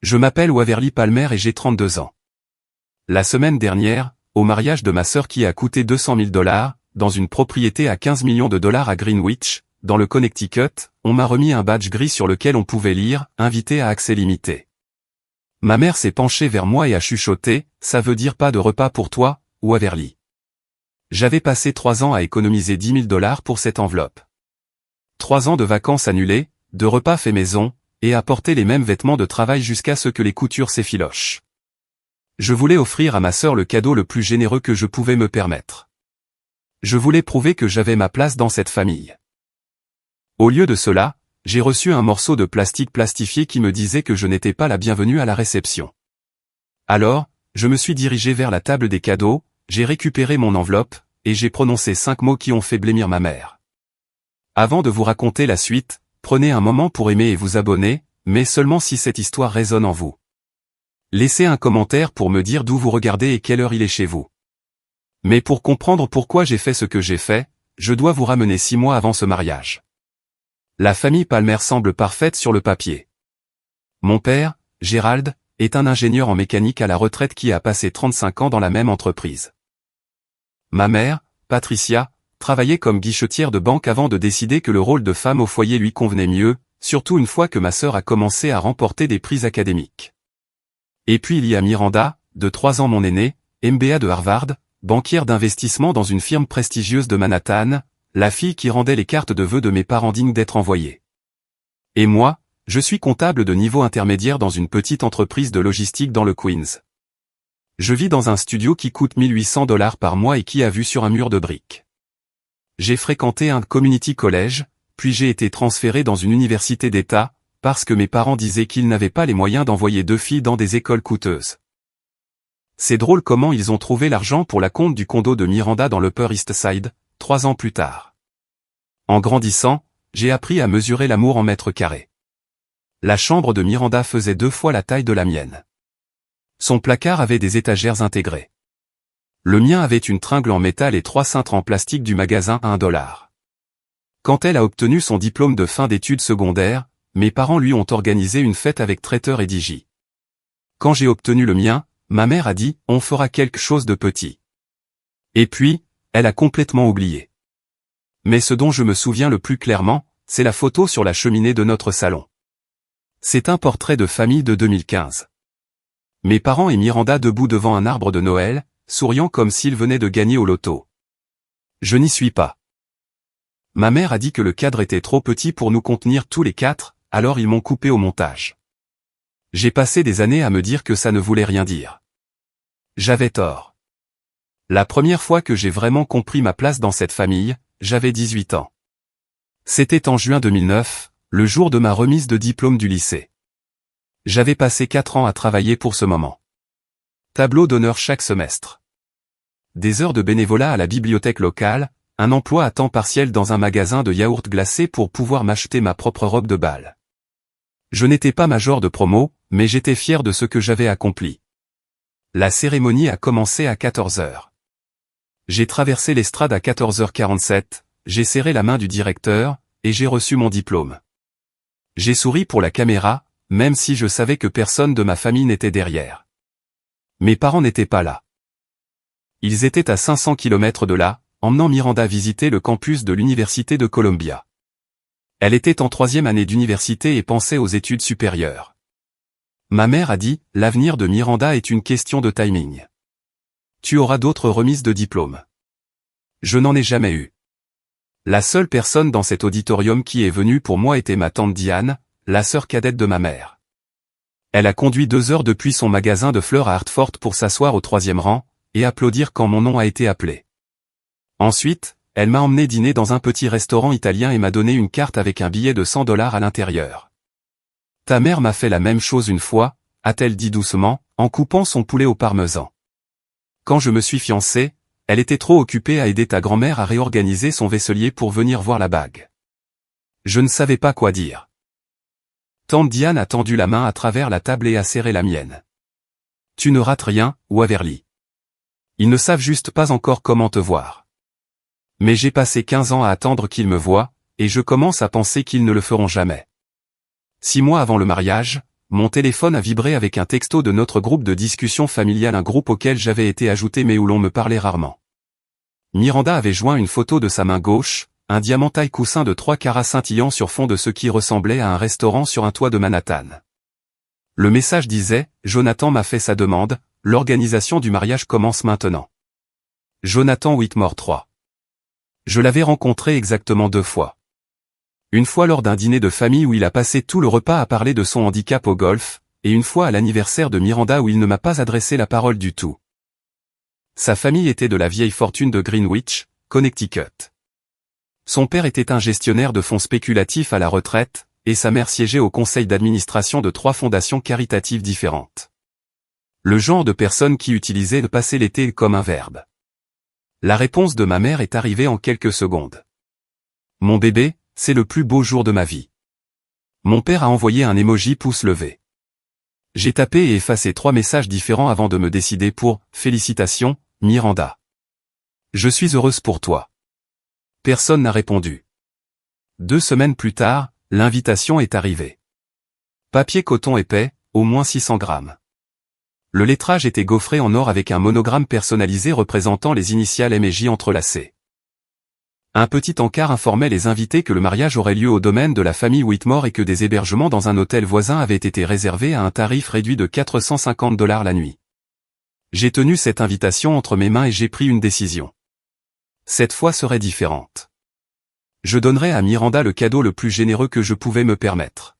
Je m'appelle Waverly Palmer et j'ai 32 ans. La semaine dernière, au mariage de ma sœur qui a coûté $200 000, dans une propriété à $15 millions à Greenwich, dans le Connecticut, on m'a remis un badge gris sur lequel on pouvait lire « Invité à accès limité ». Ma mère s'est penchée vers moi et a chuchoté « Ça veut dire pas de repas pour toi, Waverly ». J'avais passé 3 ans à économiser $10 000 pour cette enveloppe. 3 ans de vacances annulées, de repas faits maison, et à porter les mêmes vêtements de travail jusqu'à ce que les coutures s'effilochent. Je voulais offrir à ma sœur le cadeau le plus généreux que je pouvais me permettre. Je voulais prouver que j'avais ma place dans cette famille. Au lieu de cela, j'ai reçu un morceau de plastique plastifié qui me disait que je n'étais pas la bienvenue à la réception. Alors, je me suis dirigé vers la table des cadeaux, j'ai récupéré mon enveloppe, et j'ai prononcé 5 mots qui ont fait blêmir ma mère. Avant de vous raconter la suite, prenez un moment pour aimer et vous abonner, mais seulement si cette histoire résonne en vous. Laissez un commentaire pour me dire d'où vous regardez et quelle heure il est chez vous. Mais pour comprendre pourquoi j'ai fait ce que j'ai fait, je dois vous ramener 6 mois avant ce mariage. La famille Palmer semble parfaite sur le papier. Mon père, Gerald, est un ingénieur en mécanique à la retraite qui a passé 35 ans dans la même entreprise. Ma mère, Patricia, travaillait comme guichetière de banque avant de décider que le rôle de femme au foyer lui convenait mieux, surtout une fois que ma sœur a commencé à remporter des prix académiques. Et puis il y a Miranda, de 3 ans mon aînée, MBA de Harvard, banquière d'investissement dans une firme prestigieuse de Manhattan, la fille qui rendait les cartes de vœux de mes parents dignes d'être envoyées. Et moi, je suis comptable de niveau intermédiaire dans une petite entreprise de logistique dans le Queens. Je vis dans un studio qui coûte $1 800 par mois et qui a vue sur un mur de briques. J'ai fréquenté un community college, puis j'ai été transféré dans une université d'État, parce que mes parents disaient qu'ils n'avaient pas les moyens d'envoyer 2 filles dans des écoles coûteuses. C'est drôle comment ils ont trouvé l'argent pour la compte du condo de Miranda dans l'Upper East Side, 3 ans plus tard. En grandissant, j'ai appris à mesurer l'amour en mètres carrés. La chambre de Miranda faisait 2 fois la taille de la mienne. Son placard avait des étagères intégrées. Le mien avait une tringle en métal et 3 cintres en plastique du magasin à $1. Quand elle a obtenu son diplôme de fin d'études secondaires, mes parents lui ont organisé une fête avec traiteur et DJ. Quand j'ai obtenu le mien, ma mère a dit « On fera quelque chose de petit ». Et puis, elle a complètement oublié. Mais ce dont je me souviens le plus clairement, c'est la photo sur la cheminée de notre salon. C'est un portrait de famille de 2015. Mes parents et Miranda debout devant un arbre de Noël, souriant comme s'ils venaient de gagner au loto. Je n'y suis pas. Ma mère a dit que le cadre était trop petit pour nous contenir tous les 4, alors ils m'ont coupé au montage. J'ai passé des années à me dire que ça ne voulait rien dire. J'avais tort. La première fois que j'ai vraiment compris ma place dans cette famille, j'avais 18 ans. C'était en juin 2009, le jour de ma remise de diplôme du lycée. J'avais passé 4 ans à travailler pour ce moment. Tableau d'honneur chaque semestre. Des heures de bénévolat à la bibliothèque locale, un emploi à temps partiel dans un magasin de yaourts glacés pour pouvoir m'acheter ma propre robe de bal. Je n'étais pas major de promo, mais j'étais fier de ce que j'avais accompli. La cérémonie a commencé à 14h. J'ai traversé l'estrade à 14h47, j'ai serré la main du directeur, et j'ai reçu mon diplôme. J'ai souri pour la caméra, même si je savais que personne de ma famille n'était derrière. Mes parents n'étaient pas là. Ils étaient à 500 km de là, emmenant Miranda visiter le campus de l'Université de Columbia. Elle était en 3e année d'université et pensait aux études supérieures. Ma mère a dit, l'avenir de Miranda est une question de timing. Tu auras d'autres remises de diplôme. Je n'en ai jamais eu. La seule personne dans cet auditorium qui est venue pour moi était ma tante Diane, la sœur cadette de ma mère. Elle a conduit 2 heures depuis son magasin de fleurs à Hartford pour s'asseoir au 3e rang, et applaudir quand mon nom a été appelé. Ensuite, elle m'a emmené dîner dans un petit restaurant italien et m'a donné une carte avec un billet de $100 à l'intérieur. Ta mère m'a fait la même chose une fois, a-t-elle dit doucement, en coupant son poulet au parmesan. Quand je me suis fiancé, elle était trop occupée à aider ta grand-mère à réorganiser son vaisselier pour venir voir la bague. Je ne savais pas quoi dire. Tante Diane a tendu la main à travers la table et a serré la mienne. Tu ne rates rien, Waverly. Ils ne savent juste pas encore comment te voir. Mais j'ai passé 15 ans à attendre qu'ils me voient, et je commence à penser qu'ils ne le feront jamais. 6 mois avant le mariage, mon téléphone a vibré avec un texto de notre groupe de discussion familiale, un groupe auquel j'avais été ajouté mais où l'on me parlait rarement. Miranda avait joint une photo de sa main gauche, un diamant taille coussin de 3 carats scintillant sur fond de ce qui ressemblait à un restaurant sur un toit de Manhattan. Le message disait « Jonathan m'a fait sa demande, l'organisation du mariage commence maintenant. Jonathan Whitmore 3. » Je l'avais rencontré exactement 2 fois. Une fois lors d'un dîner de famille où il a passé tout le repas à parler de son handicap au golf, et une fois à l'anniversaire de Miranda où il ne m'a pas adressé la parole du tout. Sa famille était de la vieille fortune de Greenwich, Connecticut. Son père était un gestionnaire de fonds spéculatifs à la retraite, et sa mère siégeait au conseil d'administration de 3 fondations caritatives différentes. Le genre de personne qui utilisait de passer l'été comme un verbe. La réponse de ma mère est arrivée en quelques secondes. Mon bébé, c'est le plus beau jour de ma vie. Mon père a envoyé un emoji pouce levé. J'ai tapé et effacé 3 messages différents avant de me décider pour « Félicitations, Miranda. Je suis heureuse pour toi. » Personne n'a répondu. 2 semaines plus tard, l'invitation est arrivée. Papier coton épais, au moins 600 grammes. Le lettrage était gaufré en or avec un monogramme personnalisé représentant les initiales M et J entrelacées. Un petit encart informait les invités que le mariage aurait lieu au domaine de la famille Whitmore et que des hébergements dans un hôtel voisin avaient été réservés à un tarif réduit de $450 la nuit. J'ai tenu cette invitation entre mes mains et j'ai pris une décision. Cette fois serait différente. Je donnerais à Miranda le cadeau le plus généreux que je pouvais me permettre.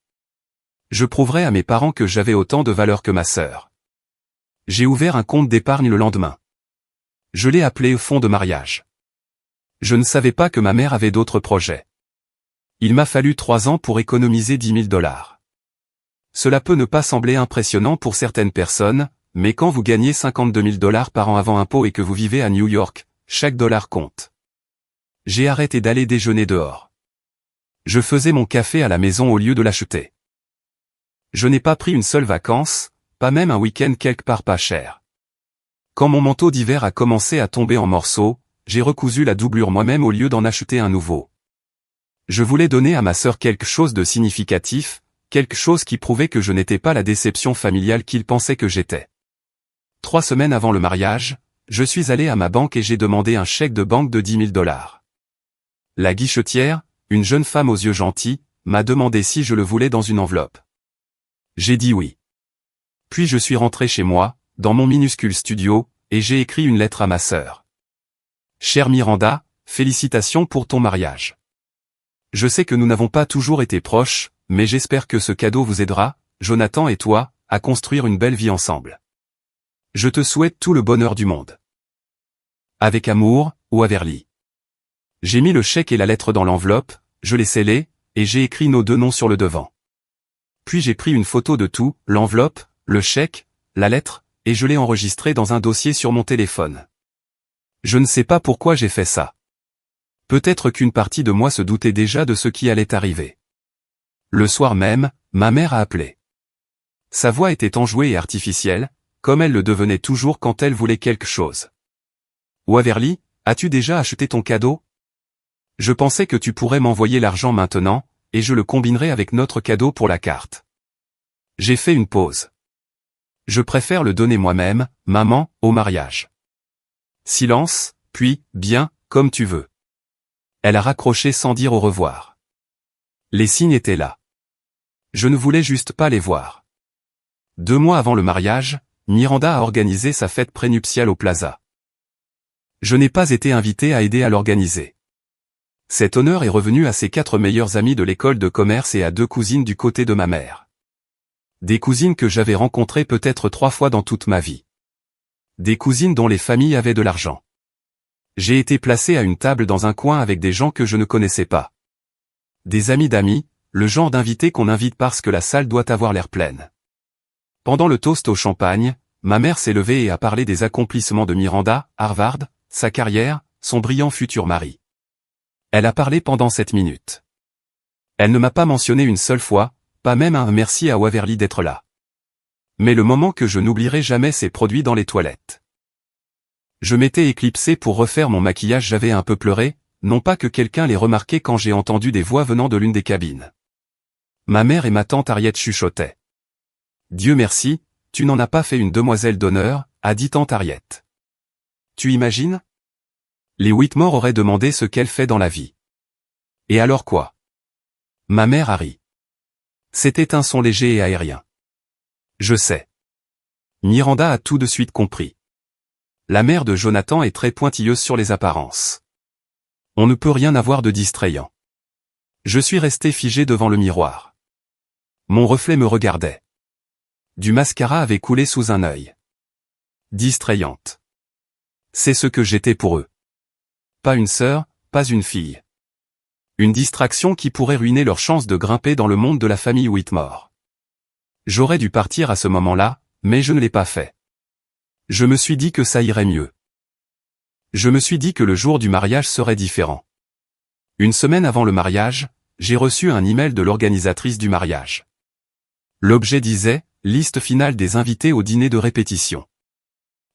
Je prouverais à mes parents que j'avais autant de valeur que ma sœur. J'ai ouvert un compte d'épargne le lendemain. Je l'ai appelé fonds de mariage. Je ne savais pas que ma mère avait d'autres projets. Il m'a fallu 3 ans pour économiser $10 000. Cela peut ne pas sembler impressionnant pour certaines personnes, mais quand vous gagnez $52 000 par an avant impôt et que vous vivez à New York, chaque dollar compte. J'ai arrêté d'aller déjeuner dehors. Je faisais mon café à la maison au lieu de l'acheter. Je n'ai pas pris une seule vacance, pas même un week-end quelque part pas cher. Quand mon manteau d'hiver a commencé à tomber en morceaux, j'ai recousu la doublure moi-même au lieu d'en acheter un nouveau. Je voulais donner à ma sœur quelque chose de significatif, quelque chose qui prouvait que je n'étais pas la déception familiale qu'il pensait que j'étais. 3 semaines avant le mariage, je suis allé à ma banque et j'ai demandé un chèque de banque de $10 000. La guichetière, une jeune femme aux yeux gentils, m'a demandé si je le voulais dans une enveloppe. J'ai dit oui. Puis je suis rentré chez moi, dans mon minuscule studio, et j'ai écrit une lettre à ma sœur. Chère Miranda, félicitations pour ton mariage. Je sais que nous n'avons pas toujours été proches, mais j'espère que ce cadeau vous aidera, Jonathan et toi, à construire une belle vie ensemble. Je te souhaite tout le bonheur du monde. Avec amour, Waverly. J'ai mis le chèque et la lettre dans l'enveloppe, je l'ai scellée, et j'ai écrit nos 2 noms sur le devant. Puis j'ai pris une photo de tout, l'enveloppe, le chèque, la lettre, et je l'ai enregistré dans un dossier sur mon téléphone. Je ne sais pas pourquoi j'ai fait ça. Peut-être qu'une partie de moi se doutait déjà de ce qui allait arriver. Le soir même, ma mère a appelé. Sa voix était enjouée et artificielle, comme elle le devenait toujours quand elle voulait quelque chose. Waverly, as-tu déjà acheté ton cadeau? Je pensais que tu pourrais m'envoyer l'argent maintenant, et je le combinerai avec notre cadeau pour la carte. J'ai fait une pause. Je préfère le donner moi-même, maman, au mariage. Silence, puis, bien, comme tu veux. Elle a raccroché sans dire au revoir. Les signes étaient là. Je ne voulais juste pas les voir. 2 mois avant le mariage, Miranda a organisé sa fête prénuptiale au Plaza. Je n'ai pas été invité à aider à l'organiser. Cet honneur est revenu à ses 4 meilleures amies de l'école de commerce et à 2 cousines du côté de ma mère. Des cousines que j'avais rencontrées peut-être 3 fois dans toute ma vie. Des cousines dont les familles avaient de l'argent. J'ai été placé à une table dans un coin avec des gens que je ne connaissais pas. Des amis d'amis, le genre d'invités qu'on invite parce que la salle doit avoir l'air pleine. Pendant le toast au champagne, ma mère s'est levée et a parlé des accomplissements de Miranda, Harvard, sa carrière, son brillant futur mari. Elle a parlé pendant 7 minutes. Elle ne m'a pas mentionné une seule fois, pas même un merci à Waverly d'être là. Mais le moment que je n'oublierai jamais s'est produit dans les toilettes. Je m'étais éclipsé pour refaire mon maquillage, j'avais un peu pleuré, non pas que quelqu'un l'ait remarqué quand j'ai entendu des voix venant de l'une des cabines. Ma mère et ma tante Harriet chuchotaient. Dieu merci, tu n'en as pas fait une demoiselle d'honneur, a dit tante Harriet. Tu imagines? Les Whitmore auraient demandé ce qu'elle fait dans la vie. Et alors quoi? Ma mère a ri. C'était un son léger et aérien. Je sais. Miranda a tout de suite compris. La mère de Jonathan est très pointilleuse sur les apparences. On ne peut rien avoir de distrayant. Je suis resté figé devant le miroir. Mon reflet me regardait. Du mascara avait coulé sous un œil. Distrayante. C'est ce que j'étais pour eux. Pas une sœur, pas une fille. Une distraction qui pourrait ruiner leur chance de grimper dans le monde de la famille Whitmore. J'aurais dû partir à ce moment-là, mais je ne l'ai pas fait. Je me suis dit que ça irait mieux. Je me suis dit que le jour du mariage serait différent. Une semaine avant le mariage, j'ai reçu un email de l'organisatrice du mariage. L'objet disait « Liste finale des invités au dîner de répétition ».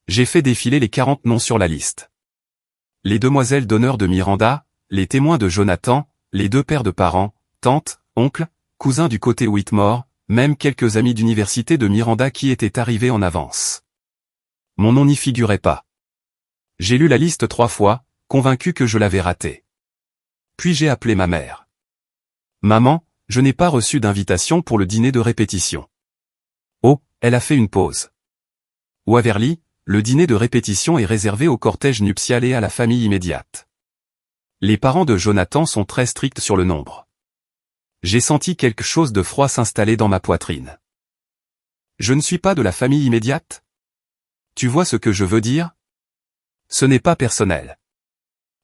J'ai fait défiler les 40 noms sur la liste. Les demoiselles d'honneur de Miranda, les témoins de Jonathan, les 2 pères de parents, tantes, oncles, cousins du côté Whitmore, même quelques amis d'université de Miranda qui étaient arrivés en avance. Mon nom n'y figurait pas. J'ai lu la liste 3 fois, convaincu que je l'avais ratée. Puis j'ai appelé ma mère. Maman, je n'ai pas reçu d'invitation pour le dîner de répétition. Oh, elle a fait une pause. Waverly, le dîner de répétition est réservé au cortège nuptial et à la famille immédiate. Les parents de Jonathan sont très stricts sur le nombre. J'ai senti quelque chose de froid s'installer dans ma poitrine. Je ne suis pas de la famille immédiate? Tu vois ce que je veux dire? Ce n'est pas personnel.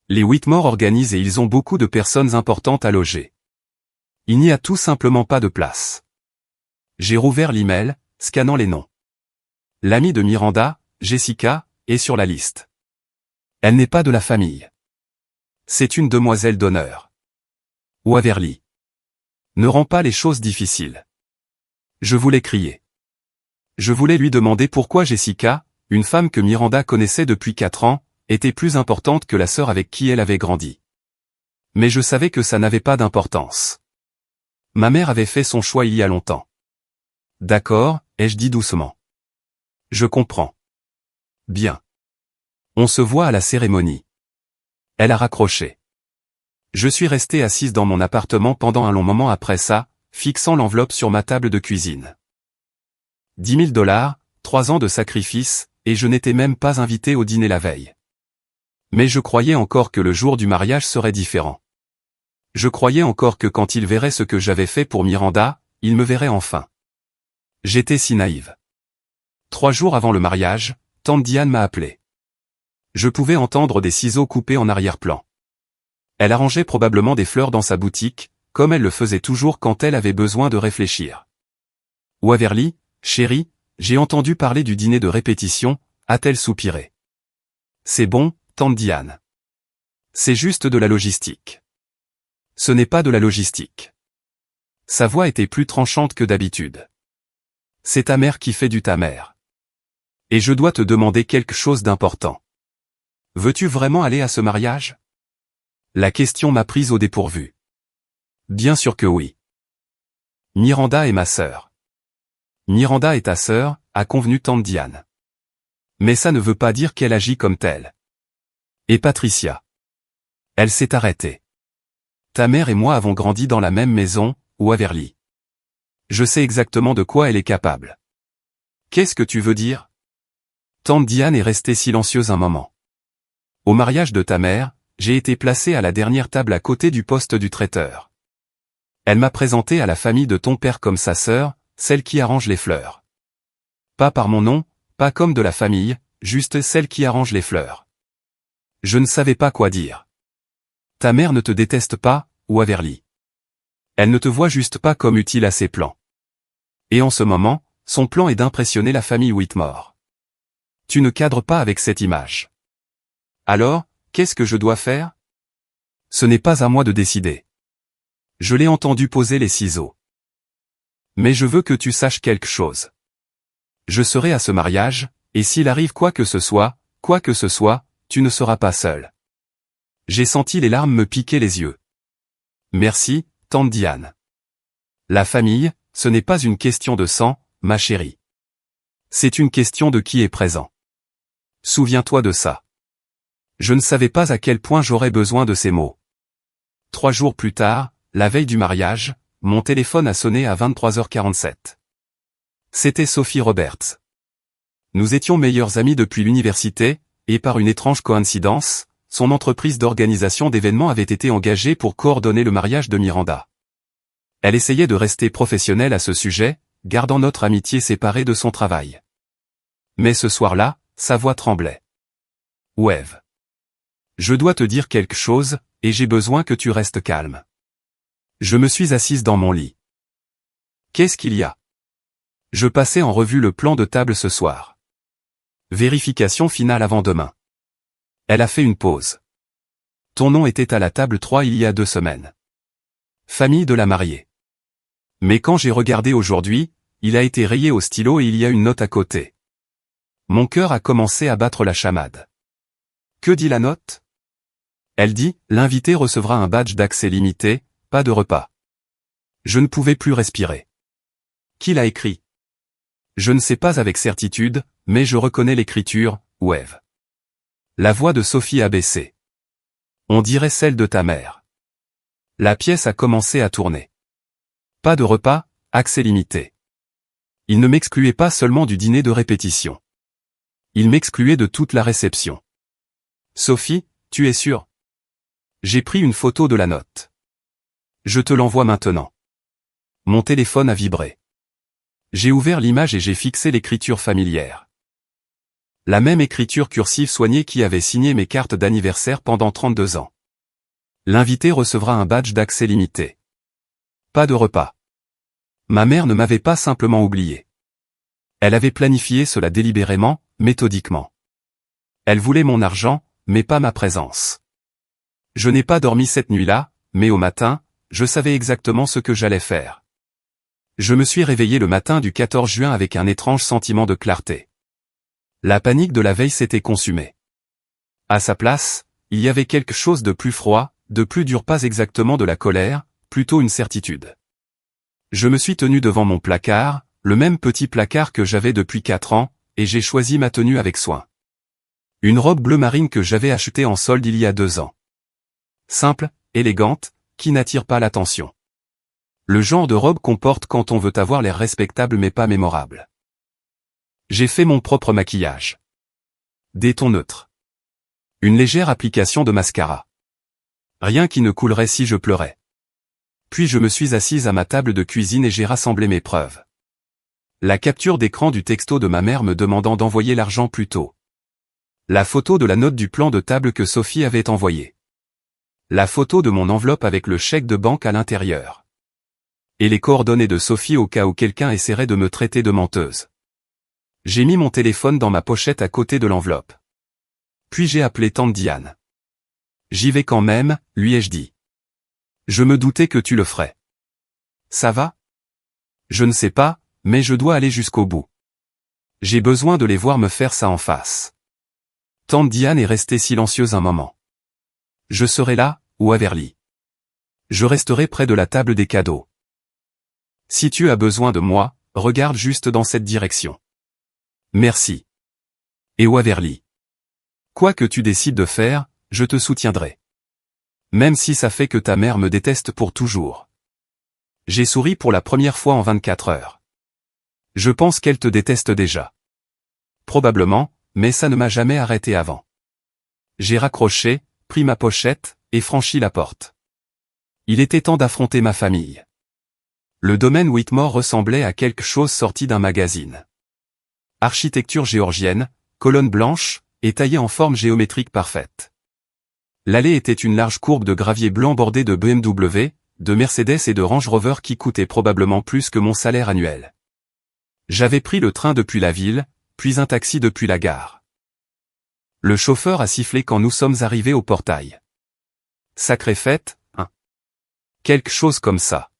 Les Whitmore organisent et ils ont beaucoup de personnes importantes à loger. Il n'y a tout simplement pas de place. J'ai rouvert l'email, scannant les noms. L'amie de Miranda, Jessica, est sur la liste. Elle n'est pas de la famille. C'est une demoiselle d'honneur. Waverly. Ne rends pas les choses difficiles. Je voulais crier. Je voulais lui demander pourquoi Jessica, une femme que Miranda connaissait depuis 4 ans, était plus importante que la sœur avec qui elle avait grandi. Mais je savais que ça n'avait pas d'importance. Ma mère avait fait son choix il y a longtemps. D'accord, ai-je dit doucement. Je comprends. Bien. On se voit à la cérémonie. Elle a raccroché. Je suis resté assise dans mon appartement pendant un long moment après ça, fixant l'enveloppe sur ma table de cuisine. 10 000 $, 3 ans de sacrifice, et je n'étais même pas invité au dîner la veille. Mais je croyais encore que le jour du mariage serait différent. Je croyais encore que quand il verrait ce que j'avais fait pour Miranda, il me verrait enfin. J'étais si naïve. 3 jours avant le mariage, tante Diane m'a appelé. Je pouvais entendre des ciseaux coupés en arrière-plan. Elle arrangeait probablement des fleurs dans sa boutique, comme elle le faisait toujours quand elle avait besoin de réfléchir. Waverly, chérie, j'ai entendu parler du dîner de répétition, a-t-elle soupiré. C'est bon, tante Diane. C'est juste de la logistique. Ce n'est pas de la logistique. Sa voix était plus tranchante que d'habitude. C'est ta mère qui fait du ta mère. Et je dois te demander quelque chose d'important. Veux-tu vraiment aller à ce mariage? La question m'a prise au dépourvu. Bien sûr que oui. Miranda est ma sœur. Miranda est ta sœur, a convenu tante Diane. Mais ça ne veut pas dire qu'elle agit comme telle. Et Patricia? Elle s'est arrêtée. Ta mère et moi avons grandi dans la même maison, Waverly. Je sais exactement de quoi elle est capable. Qu'est-ce que tu veux dire? Tante Diane est restée silencieuse un moment. Au mariage de ta mère, j'ai été placé à la dernière table à côté du poste du traiteur. Elle m'a présenté à la famille de ton père comme sa sœur, celle qui arrange les fleurs. Pas par mon nom, pas comme de la famille, juste celle qui arrange les fleurs. Je ne savais pas quoi dire. Ta mère ne te déteste pas, Waverly. Elle ne te voit juste pas comme utile à ses plans. Et en ce moment, son plan est d'impressionner la famille Whitmore. Tu ne cadres pas avec cette image. Alors, qu'est-ce que je dois faire? Ce n'est pas à moi de décider. Je l'ai entendu poser les ciseaux. Mais je veux que tu saches quelque chose. Je serai à ce mariage, et s'il arrive quoi que ce soit, tu ne seras pas seul. J'ai senti les larmes me piquer les yeux. Merci, tante Diane. La famille, ce n'est pas une question de sang, ma chérie. C'est une question de qui est présent. Souviens-toi de ça. Je ne savais pas à quel point j'aurais besoin de ces mots. 3 jours plus tard, la veille du mariage, mon téléphone a sonné à 23h47. C'était Sophie Roberts. Nous étions meilleurs amis depuis l'université, et par une étrange coïncidence, son entreprise d'organisation d'événements avait été engagée pour coordonner le mariage de Miranda. Elle essayait de rester professionnelle à ce sujet, gardant notre amitié séparée de son travail. Mais ce soir-là, sa voix tremblait. « Wave. Je dois te dire quelque chose, et j'ai besoin que tu restes calme. » Je me suis assise dans mon lit. Qu'est-ce qu'il y a? Je passais en revue le plan de table ce soir. Vérification finale avant demain. Elle a fait une pause. Ton nom était à la table 3 il y a 2 semaines. Famille de la mariée. Mais quand j'ai regardé aujourd'hui, il a été rayé au stylo et il y a une note à côté. Mon cœur a commencé à battre la chamade. Que dit la note? Elle dit, l'invité recevra un badge d'accès limité, pas de repas. Je ne pouvais plus respirer. Qui l'a écrit? Je ne sais pas avec certitude, mais je reconnais l'écriture, Wave. La voix de Sophie a baissé. On dirait celle de ta mère. La pièce a commencé à tourner. Pas de repas, accès limité. Il ne m'excluait pas seulement du dîner de répétition. Il m'excluait de toute la réception. Sophie, tu es sûre? J'ai pris une photo de la note. Je te l'envoie maintenant. Mon téléphone a vibré. J'ai ouvert l'image et j'ai fixé l'écriture familière. La même écriture cursive soignée qui avait signé mes cartes d'anniversaire pendant 32 ans. L'invité recevra un badge d'accès limité. Pas de repas. Ma mère ne m'avait pas simplement oublié. Elle avait planifié cela délibérément, méthodiquement. Elle voulait mon argent, mais pas ma présence. Je n'ai pas dormi cette nuit-là, mais au matin, je savais exactement ce que j'allais faire. Je me suis réveillé le matin du 14 juin avec un étrange sentiment de clarté. La panique de la veille s'était consumée. À sa place, il y avait quelque chose de plus froid, de plus dur, pas exactement de la colère, plutôt une certitude. Je me suis tenu devant mon placard, le même petit placard que j'avais depuis 4 ans, et j'ai choisi ma tenue avec soin. Une robe bleu marine que j'avais achetée en solde il y a 2 ans. Simple, élégante, qui n'attire pas l'attention. Le genre de robe qu'on porte quand on veut avoir l'air respectable mais pas mémorable. J'ai fait mon propre maquillage. Des tons neutres. Une légère application de mascara. Rien qui ne coulerait si je pleurais. Puis je me suis assise à ma table de cuisine et j'ai rassemblé mes preuves. La capture d'écran du texto de ma mère me demandant d'envoyer l'argent plus tôt. La photo de la note du plan de table que Sophie avait envoyé. La photo de mon enveloppe avec le chèque de banque à l'intérieur. Et les coordonnées de Sophie au cas où quelqu'un essaierait de me traiter de menteuse. J'ai mis mon téléphone dans ma pochette à côté de l'enveloppe. Puis j'ai appelé tante Diane. J'y vais quand même, lui ai-je dit. Je me doutais que tu le ferais. Ça va? Je ne sais pas, mais je dois aller jusqu'au bout. J'ai besoin de les voir me faire ça en face. Tante Diane est restée silencieuse un moment. Je serai là, ou à Verly. Je resterai près de la table des cadeaux. Si tu as besoin de moi, regarde juste dans cette direction. Merci. Et Waverly. Quoi que tu décides de faire, je te soutiendrai. Même si ça fait que ta mère me déteste pour toujours. J'ai souri pour la première fois en 24 heures. Je pense qu'elle te déteste déjà. Probablement, mais ça ne m'a jamais arrêté avant. J'ai raccroché, pris ma pochette, et franchi la porte. Il était temps d'affronter ma famille. Le domaine Whitmore ressemblait à quelque chose sorti d'un magazine. Architecture géorgienne, colonnes blanches, et taillée en forme géométrique parfaite. L'allée était une large courbe de gravier blanc bordée de BMW, de Mercedes et de Range Rover qui coûtaient probablement plus que mon salaire annuel. J'avais pris le train depuis la ville, puis un taxi depuis la gare. Le chauffeur a sifflé quand nous sommes arrivés au portail. Sacrée fête, hein? Quelque chose comme ça.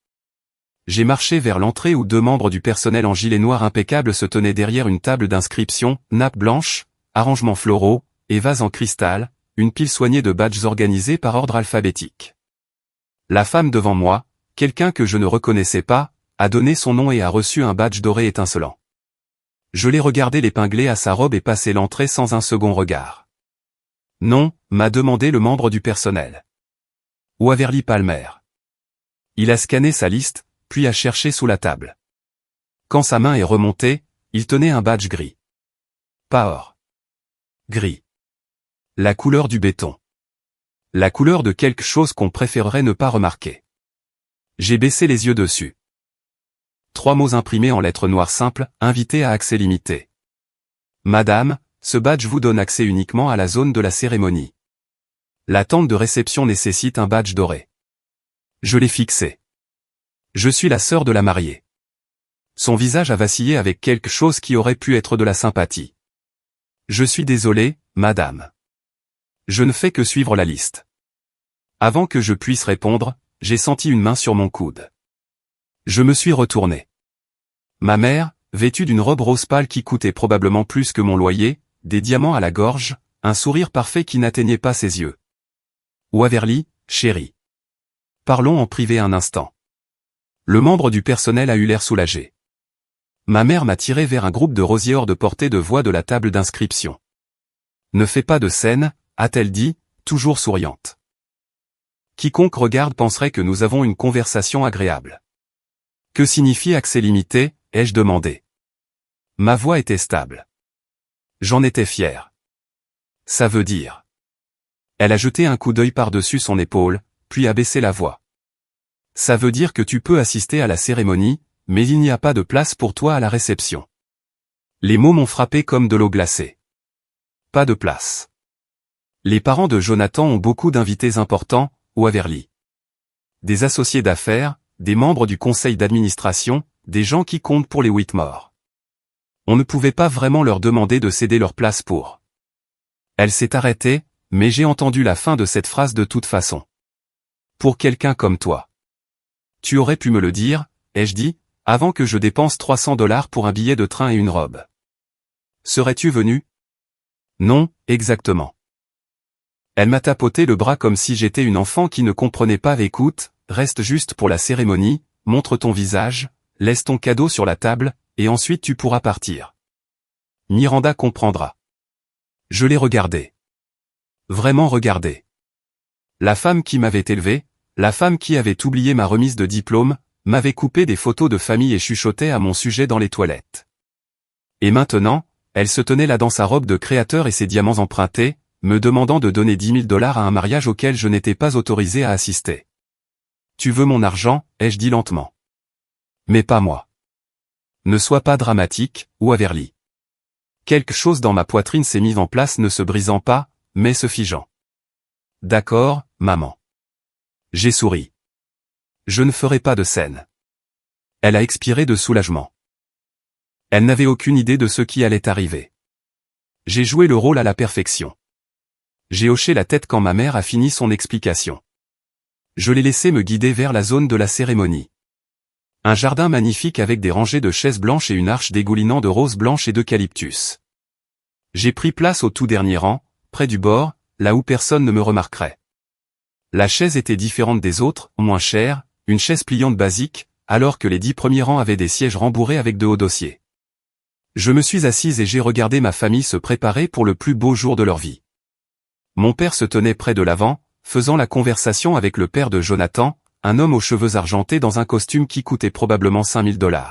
J'ai marché vers l'entrée où 2 membres du personnel en gilet noir impeccable se tenaient derrière une table d'inscription, nappe blanche, arrangements floraux, et vases en cristal, une pile soignée de badges organisés par ordre alphabétique. La femme devant moi, quelqu'un que je ne reconnaissais pas, a donné son nom et a reçu un badge doré étincelant. Je l'ai regardé l'épingler à sa robe et passer l'entrée sans un second regard. Non, m'a demandé le membre du personnel. Waverly Palmer. Il a scanné sa liste, puis a cherché sous la table. Quand sa main est remontée, il tenait un badge gris. Pas or. Gris. La couleur du béton. La couleur de quelque chose qu'on préférerait ne pas remarquer. J'ai baissé les yeux dessus. 3 mots imprimés en lettres noires simples, invité à accès limité. Madame, ce badge vous donne accès uniquement à la zone de la cérémonie. La tente de réception nécessite un badge doré. Je l'ai fixé. Je suis la sœur de la mariée. Son visage a vacillé avec quelque chose qui aurait pu être de la sympathie. Je suis désolé, madame. Je ne fais que suivre la liste. Avant que je puisse répondre, j'ai senti une main sur mon coude. Je me suis retourné. Ma mère, vêtue d'une robe rose pâle qui coûtait probablement plus que mon loyer, des diamants à la gorge, un sourire parfait qui n'atteignait pas ses yeux. Waverly, chérie. Parlons en privé un instant. Le membre du personnel a eu l'air soulagé. Ma mère m'a tiré vers un groupe de rosiers hors de portée de voix de la table d'inscription. Ne fais pas de scène, a-t-elle dit, toujours souriante. Quiconque regarde penserait que nous avons une conversation agréable. Que signifie accès limité, ai-je demandé. Ma voix était stable. J'en étais fier. Ça veut dire. Elle a jeté un coup d'œil par-dessus son épaule, puis a baissé la voix. Ça veut dire que tu peux assister à la cérémonie, mais il n'y a pas de place pour toi à la réception. Les mots m'ont frappé comme de l'eau glacée. Pas de place. Les parents de Jonathan ont beaucoup d'invités importants, Waverly. Des associés d'affaires, des membres du conseil d'administration, des gens qui comptent pour les Whitmore. On ne pouvait pas vraiment leur demander de céder leur place pour. Elle s'est arrêtée, mais j'ai entendu la fin de cette phrase de toute façon. Pour quelqu'un comme toi. Tu aurais pu me le dire, ai-je dit, avant que je dépense $300 pour un billet de train et une robe. Serais-tu venu? Non, exactement. Elle m'a tapoté le bras comme si j'étais une enfant qui ne comprenait pas. Écoute, reste juste pour la cérémonie, montre ton visage, laisse ton cadeau sur la table, et ensuite tu pourras partir. Miranda comprendra. Je l'ai regardé. Vraiment regardé. La femme qui m'avait élevé, la femme qui avait oublié ma remise de diplôme, m'avait coupé des photos de famille et chuchotait à mon sujet dans les toilettes. Et maintenant, elle se tenait là dans sa robe de créateur et ses diamants empruntés, me demandant de donner $10 000 à un mariage auquel je n'étais pas autorisé à assister. Tu veux mon argent, ai-je dit lentement. Mais pas moi. Ne sois pas dramatique, Waverly. Quelque chose dans ma poitrine s'est mis en place, ne se brisant pas, mais se figeant. D'accord, maman. J'ai souri. Je ne ferai pas de scène. Elle a expiré de soulagement. Elle n'avait aucune idée de ce qui allait arriver. J'ai joué le rôle à la perfection. J'ai hoché la tête quand ma mère a fini son explication. Je l'ai laissé me guider vers la zone de la cérémonie. Un jardin magnifique avec des rangées de chaises blanches et une arche dégoulinant de roses blanches et d'eucalyptus. J'ai pris place au tout dernier rang, près du bord, là où personne ne me remarquerait. La chaise était différente des autres, moins chère, une chaise pliante basique, alors que les 10 premiers rangs avaient des sièges rembourrés avec de hauts dossiers. Je me suis assise et j'ai regardé ma famille se préparer pour le plus beau jour de leur vie. Mon père se tenait près de l'avant, faisant la conversation avec le père de Jonathan, un homme aux cheveux argentés dans un costume qui coûtait probablement $5 000.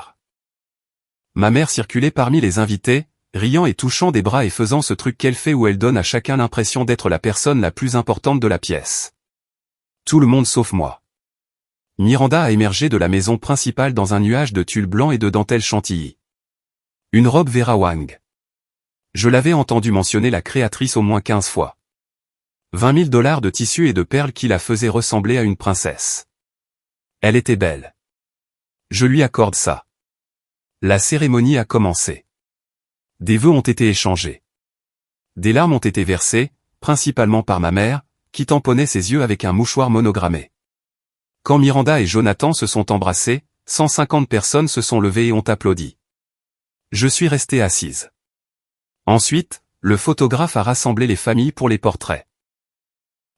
Ma mère circulait parmi les invités, riant et touchant des bras et faisant ce truc qu'elle fait où elle donne à chacun l'impression d'être la personne la plus importante de la pièce. Tout le monde sauf moi. Miranda a émergé de la maison principale dans un nuage de tulle blanc et de dentelle chantilly. Une robe Vera Wang. Je l'avais entendu mentionner la créatrice au moins 15 fois. $20 000 de tissu et de perles qui la faisaient ressembler à une princesse. Elle était belle. Je lui accorde ça. La cérémonie a commencé. Des vœux ont été échangés. Des larmes ont été versées, principalement par ma mère, qui tamponnait ses yeux avec un mouchoir monogrammé. Quand Miranda et Jonathan se sont embrassés, 150 personnes se sont levées et ont applaudi. Je suis restée assise. Ensuite, le photographe a rassemblé les familles pour les portraits.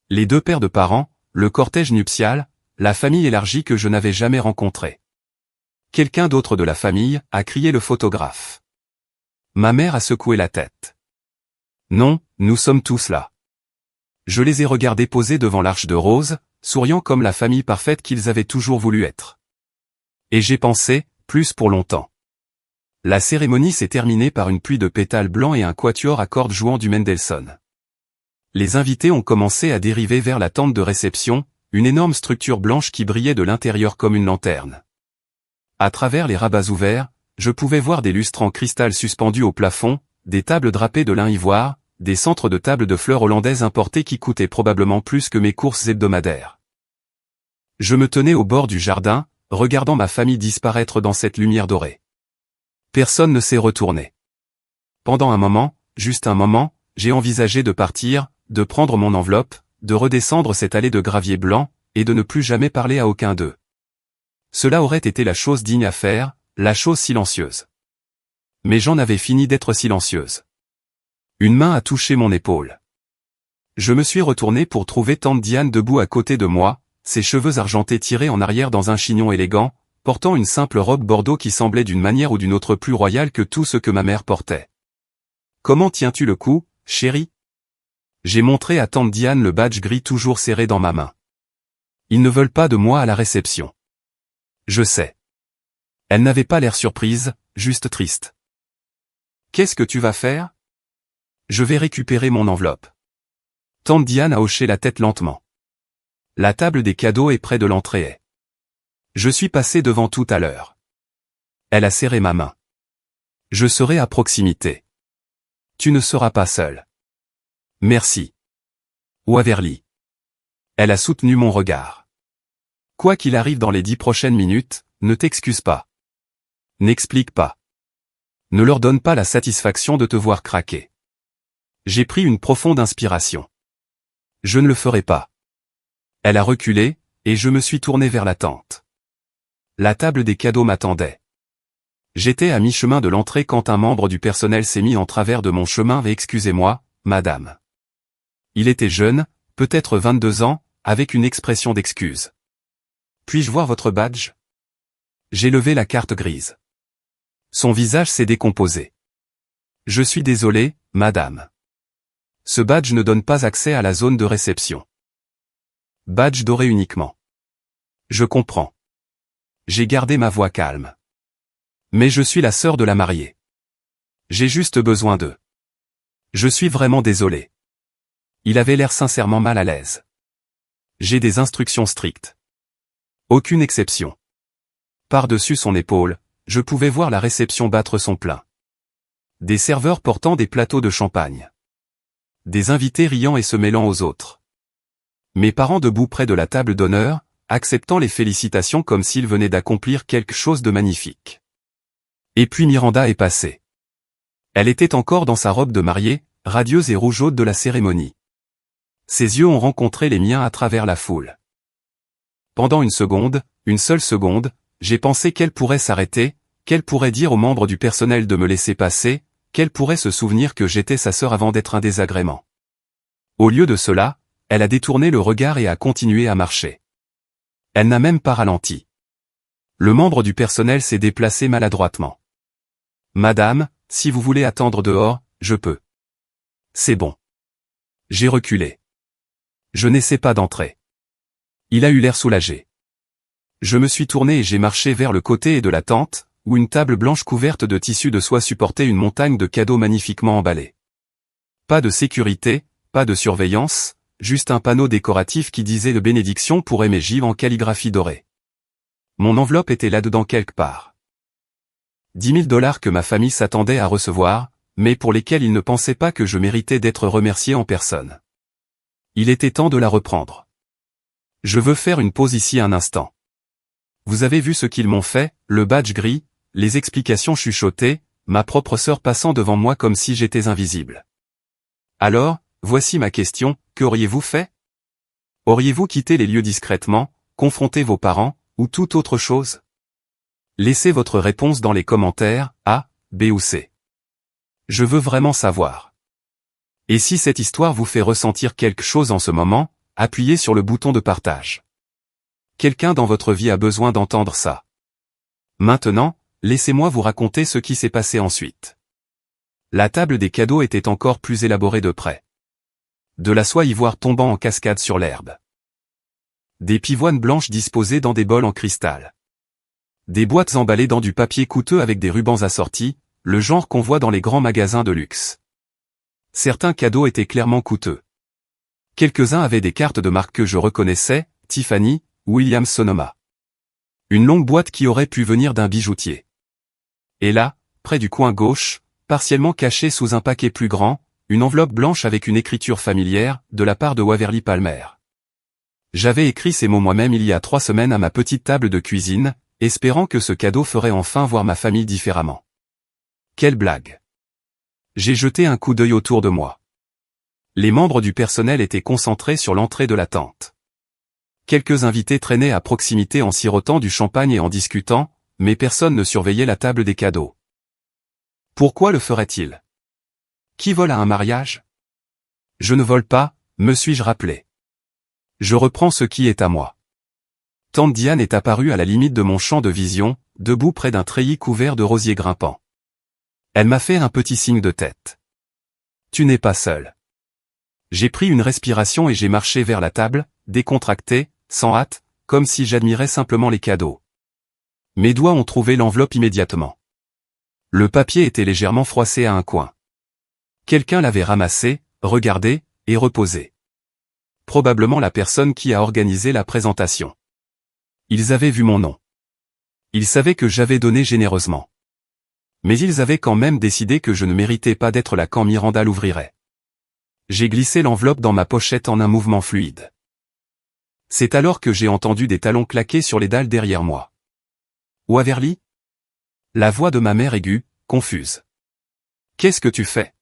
Les 2 pères de parents, le cortège nuptial, la famille élargie que je n'avais jamais rencontrée. Quelqu'un d'autre de la famille, a crié le photographe. Ma mère a secoué la tête. Non, nous sommes tous là. Je les ai regardés poser devant l'Arche de Rose, souriant comme la famille parfaite qu'ils avaient toujours voulu être. Et j'ai pensé, plus pour longtemps. La cérémonie s'est terminée par une pluie de pétales blancs et un quatuor à cordes jouant du Mendelssohn. Les invités ont commencé à dériver vers la tente de réception, une énorme structure blanche qui brillait de l'intérieur comme une lanterne. À travers les rabats ouverts, je pouvais voir des lustres en cristal suspendus au plafond, des tables drapées de lin ivoire, des centres de tables de fleurs hollandaises importées qui coûtaient probablement plus que mes courses hebdomadaires. Je me tenais au bord du jardin, regardant ma famille disparaître dans cette lumière dorée. Personne ne s'est retourné. Pendant un moment, juste un moment, j'ai envisagé de partir, de prendre mon enveloppe, de redescendre cette allée de gravier blanc, et de ne plus jamais parler à aucun d'eux. Cela aurait été la chose digne à faire, la chose silencieuse. Mais j'en avais fini d'être silencieuse. Une main a touché mon épaule. Je me suis retourné pour trouver tante Diane debout à côté de moi, ses cheveux argentés tirés en arrière dans un chignon élégant, portant une simple robe bordeaux qui semblait d'une manière ou d'une autre plus royale que tout ce que ma mère portait. « Comment tiens-tu le coup, chérie ?» J'ai montré à tante Diane le badge gris toujours serré dans ma main. Ils ne veulent pas de moi à la réception. Je sais. Elle n'avait pas l'air surprise, juste triste. « Qu'est-ce que tu vas faire ? » Je vais récupérer mon enveloppe. Tante Diane a hoché la tête lentement. La table des cadeaux est près de l'entrée. Je suis passé devant tout à l'heure. Elle a serré ma main. Je serai à proximité. Tu ne seras pas seul. Merci. Waverly. Elle a soutenu mon regard. Quoi qu'il arrive dans les 10 prochaines minutes, ne t'excuse pas. N'explique pas. Ne leur donne pas la satisfaction de te voir craquer. J'ai pris une profonde inspiration. Je ne le ferai pas. Elle a reculé, et je me suis tourné vers la tente. La table des cadeaux m'attendait. J'étais à mi-chemin de l'entrée quand un membre du personnel s'est mis en travers de mon chemin et excusez-moi, madame. Il était jeune, peut-être 22 ans, avec une expression d'excuse. Puis-je voir votre badge ? J'ai levé la carte grise. Son visage s'est décomposé. Je suis désolé, madame. Ce badge ne donne pas accès à la zone de réception. Badge doré uniquement. Je comprends. J'ai gardé ma voix calme. Mais je suis la sœur de la mariée. J'ai juste besoin d'eux. Je suis vraiment désolé. Il avait l'air sincèrement mal à l'aise. J'ai des instructions strictes. Aucune exception. Par-dessus son épaule, je pouvais voir la réception battre son plein. Des serveurs portant des plateaux de champagne. Des invités riant et se mêlant aux autres. Mes parents debout près de la table d'honneur, acceptant les félicitations comme s'ils venaient d'accomplir quelque chose de magnifique. Et puis Miranda est passée. Elle était encore dans sa robe de mariée, radieuse et rougeaude de la cérémonie. Ses yeux ont rencontré les miens à travers la foule. Pendant une seule seconde, j'ai pensé qu'elle pourrait s'arrêter, qu'elle pourrait dire aux membres du personnel de me laisser passer, qu'elle pourrait se souvenir que j'étais sa sœur avant d'être un désagrément. Au lieu de cela, elle a détourné le regard et a continué à marcher. Elle n'a même pas ralenti. Le membre du personnel s'est déplacé maladroitement. « Madame, si vous voulez attendre dehors, je peux. » C'est bon. J'ai reculé. Je n'essaie pas d'entrer. Il a eu l'air soulagé. Je me suis tourné et j'ai marché vers le côté de la tente, où une table blanche couverte de tissu de soie supportait une montagne de cadeaux magnifiquement emballés. Pas de sécurité, pas de surveillance, juste un panneau décoratif qui disait « bénédiction pour Aimé Gilles » en calligraphie dorée. Mon enveloppe était là-dedans quelque part. 10 000 $ que ma famille s'attendait à recevoir, mais pour lesquels ils ne pensaient pas que je méritais d'être remercié en personne. Il était temps de la reprendre. Je veux faire une pause ici un instant. Vous avez vu ce qu'ils m'ont fait, le badge gris, les explications chuchotées, ma propre sœur passant devant moi comme si j'étais invisible. Alors, voici ma question, qu'auriez-vous fait ? Auriez-vous quitté les lieux discrètement, confronté vos parents, ou toute autre chose ? Laissez votre réponse dans les commentaires, A, B ou C. Je veux vraiment savoir. Et si cette histoire vous fait ressentir quelque chose en ce moment, appuyez sur le bouton de partage. Quelqu'un dans votre vie a besoin d'entendre ça. Maintenant, laissez-moi vous raconter ce qui s'est passé ensuite. La table des cadeaux était encore plus élaborée de près. De la soie ivoire tombant en cascade sur l'herbe. Des pivoines blanches disposées dans des bols en cristal. Des boîtes emballées dans du papier coûteux avec des rubans assortis, le genre qu'on voit dans les grands magasins de luxe. Certains cadeaux étaient clairement coûteux. Quelques-uns avaient des cartes de marque que je reconnaissais, Tiffany, Williams-Sonoma. Une longue boîte qui aurait pu venir d'un bijoutier. Et là, près du coin gauche, partiellement cachée sous un paquet plus grand, une enveloppe blanche avec une écriture familière, de la part de Waverly Palmer. J'avais écrit ces mots moi-même il y a 3 semaines à ma petite table de cuisine, espérant que ce cadeau ferait enfin voir ma famille différemment. Quelle blague! J'ai jeté un coup d'œil autour de moi. Les membres du personnel étaient concentrés sur l'entrée de la tente. Quelques invités traînaient à proximité en sirotant du champagne et en discutant, mais personne ne surveillait la table des cadeaux. Pourquoi le ferait-il? Qui vole à un mariage? Je ne vole pas, me suis-je rappelé. Je reprends ce qui est à moi. Tante Diane est apparue à la limite de mon champ de vision, debout près d'un treillis couvert de rosiers grimpants. Elle m'a fait un petit signe de tête. Tu n'es pas seul. J'ai pris une respiration et j'ai marché vers la table, décontracté, sans hâte, comme si j'admirais simplement les cadeaux. Mes doigts ont trouvé l'enveloppe immédiatement. Le papier était légèrement froissé à un coin. Quelqu'un l'avait ramassé, regardé, et reposé. Probablement la personne qui a organisé la présentation. Ils avaient vu mon nom. Ils savaient que j'avais donné généreusement. Mais ils avaient quand même décidé que je ne méritais pas d'être là quand Miranda l'ouvrirait. J'ai glissé l'enveloppe dans ma pochette en un mouvement fluide. C'est alors que j'ai entendu des talons claquer sur les dalles derrière moi. Waverly? La voix de ma mère aiguë, confuse. Qu'est-ce que tu fais?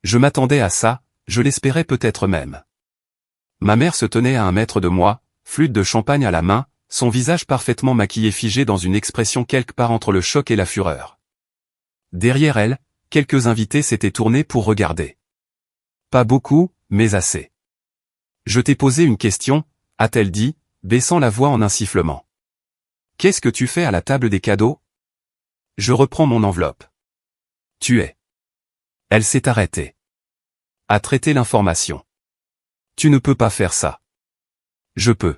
Je m'attendais à ça, je l'espérais peut-être même. Ma mère se tenait à 1 mètre de moi, flûte de champagne à la main, son visage parfaitement maquillé figé dans une expression quelque part entre le choc et la fureur. Derrière elle, quelques invités s'étaient tournés pour regarder. Pas beaucoup, mais assez. Je t'ai posé une question, a-t-elle dit, baissant la voix en un sifflement. Qu'est-ce que tu fais à la table des cadeaux? Je reprends mon enveloppe. Tu es. Elle s'est arrêtée. A traité l'information. Tu ne peux pas faire ça. Je peux.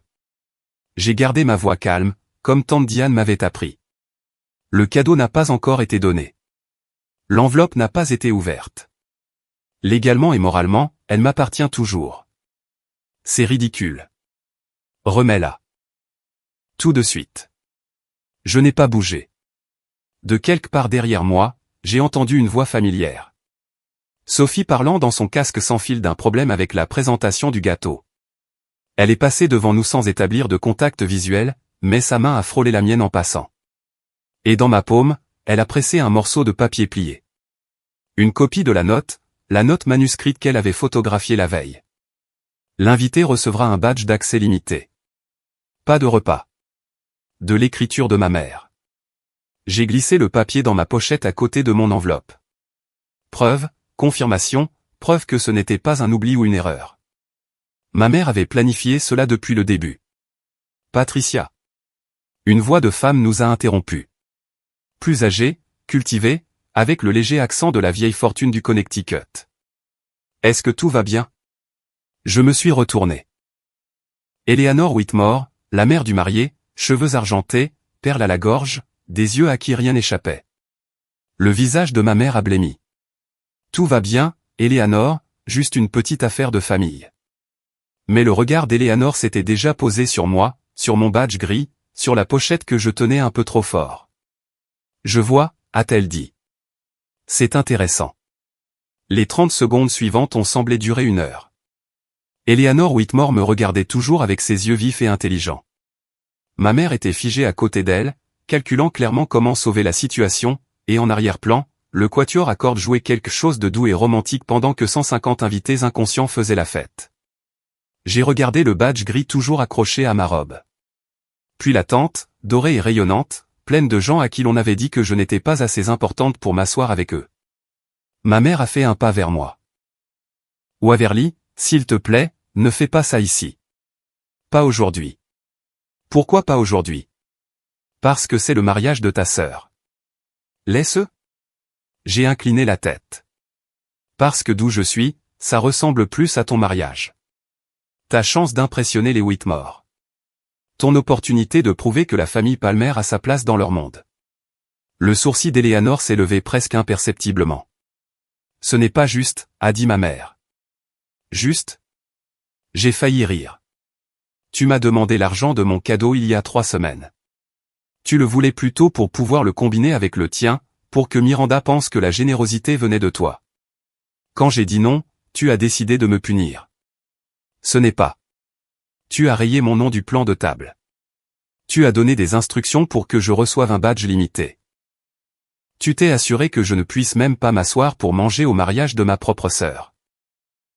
J'ai gardé ma voix calme, comme tante Diane m'avait appris. Le cadeau n'a pas encore été donné. L'enveloppe n'a pas été ouverte. Légalement et moralement, elle m'appartient toujours. C'est ridicule. Remets-la. Tout de suite. Je n'ai pas bougé. De quelque part derrière moi, j'ai entendu une voix familière. Sophie parlant dans son casque sans fil d'un problème avec la présentation du gâteau. Elle est passée devant nous sans établir de contact visuel, mais sa main a frôlé la mienne en passant. Et dans ma paume, elle a pressé un morceau de papier plié. Une copie de la note manuscrite qu'elle avait photographiée la veille. L'invité recevra un badge d'accès limité. Pas de repas. De l'écriture de ma mère. J'ai glissé le papier dans ma pochette à côté de mon enveloppe. Preuve, confirmation, preuve que ce n'était pas un oubli ou une erreur. Ma mère avait planifié cela depuis le début. Patricia. Une voix de femme nous a interrompus. Plus âgée, cultivée, avec le léger accent de la vieille fortune du Connecticut. Est-ce que tout va bien? Je me suis retourné. Eleanor Whitmore, la mère du marié, cheveux argentés, perles à la gorge, des yeux à qui rien n'échappait. Le visage de ma mère a blêmi. Tout va bien, Eleanor, juste une petite affaire de famille. Mais le regard d'Eleanor s'était déjà posé sur moi, sur mon badge gris, sur la pochette que je tenais un peu trop fort. Je vois, a-t-elle dit. C'est intéressant. Les 30 secondes suivantes ont semblé durer 1 heure. Eleanor Whitmore me regardait toujours avec ses yeux vifs et intelligents. Ma mère était figée à côté d'elle, calculant clairement comment sauver la situation, et en arrière-plan, le quatuor à cordes jouait quelque chose de doux et romantique pendant que 150 invités inconscients faisaient la fête. J'ai regardé le badge gris toujours accroché à ma robe. Puis la tente, dorée et rayonnante, pleine de gens à qui l'on avait dit que je n'étais pas assez importante pour m'asseoir avec eux. Ma mère a fait un pas vers moi. Waverly, s'il te plaît, ne fais pas ça ici. Pas aujourd'hui. Pourquoi pas aujourd'hui? Parce que c'est le mariage de ta sœur. Laisse-le. J'ai incliné la tête. Parce que d'où je suis, ça ressemble plus à ton mariage. Ta chance d'impressionner les Whitmore. Ton opportunité de prouver que la famille Palmer a sa place dans leur monde. Le sourcil d'Eleanor s'est levé presque imperceptiblement. Ce n'est pas juste, a dit ma mère. Juste? J'ai failli rire. Tu m'as demandé l'argent de mon cadeau il y a 3 semaines. Tu le voulais plutôt pour pouvoir le combiner avec le tien, pour que Miranda pense que la générosité venait de toi. Quand j'ai dit non, tu as décidé de me punir. Ce n'est pas. Tu as rayé mon nom du plan de table. Tu as donné des instructions pour que je reçoive un badge limité. Tu t'es assuré que je ne puisse même pas m'asseoir pour manger au mariage de ma propre sœur.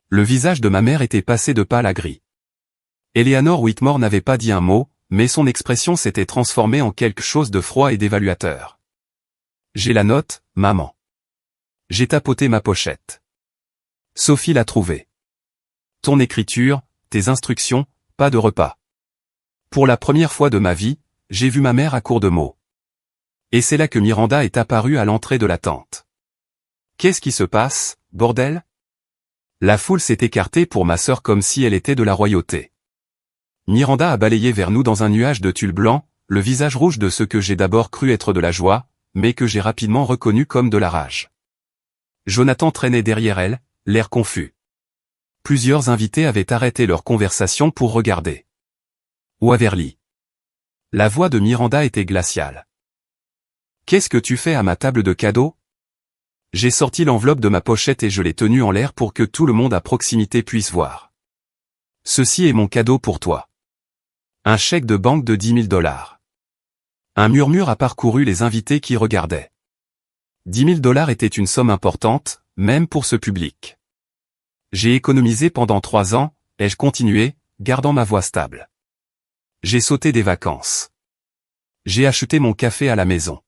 Le visage de ma mère était passé de pâle à gris. Eleanor Whitmore n'avait pas dit un mot, mais son expression s'était transformée en quelque chose de froid et d'évaluateur. J'ai la note, maman. J'ai tapoté ma pochette. Sophie l'a trouvée. Ton écriture, tes instructions, pas de repas. Pour la première fois de ma vie, j'ai vu ma mère à court de mots. Et c'est là que Miranda est apparue à l'entrée de la tente. Qu'est-ce qui se passe, bordel? La foule s'est écartée pour ma sœur comme si elle était de la royauté. Miranda a balayé vers nous dans un nuage de tulle blanc, le visage rouge de ce que j'ai d'abord cru être de la joie, mais que j'ai rapidement reconnu comme de la rage. Jonathan traînait derrière elle, l'air confus. Plusieurs invités avaient arrêté leur conversation pour regarder. Waverly. La voix de Miranda était glaciale. Qu'est-ce que tu fais à ma table de cadeaux? J'ai sorti l'enveloppe de ma pochette et je l'ai tenue en l'air pour que tout le monde à proximité puisse voir. Ceci est mon cadeau pour toi. Un chèque de banque de 10 000 $. Un murmure a parcouru les invités qui regardaient. 10 000 $ était une somme importante, même pour ce public. J'ai économisé pendant 3 ans, ai-je continué, gardant ma voix stable. J'ai sauté des vacances. J'ai acheté mon café à la maison.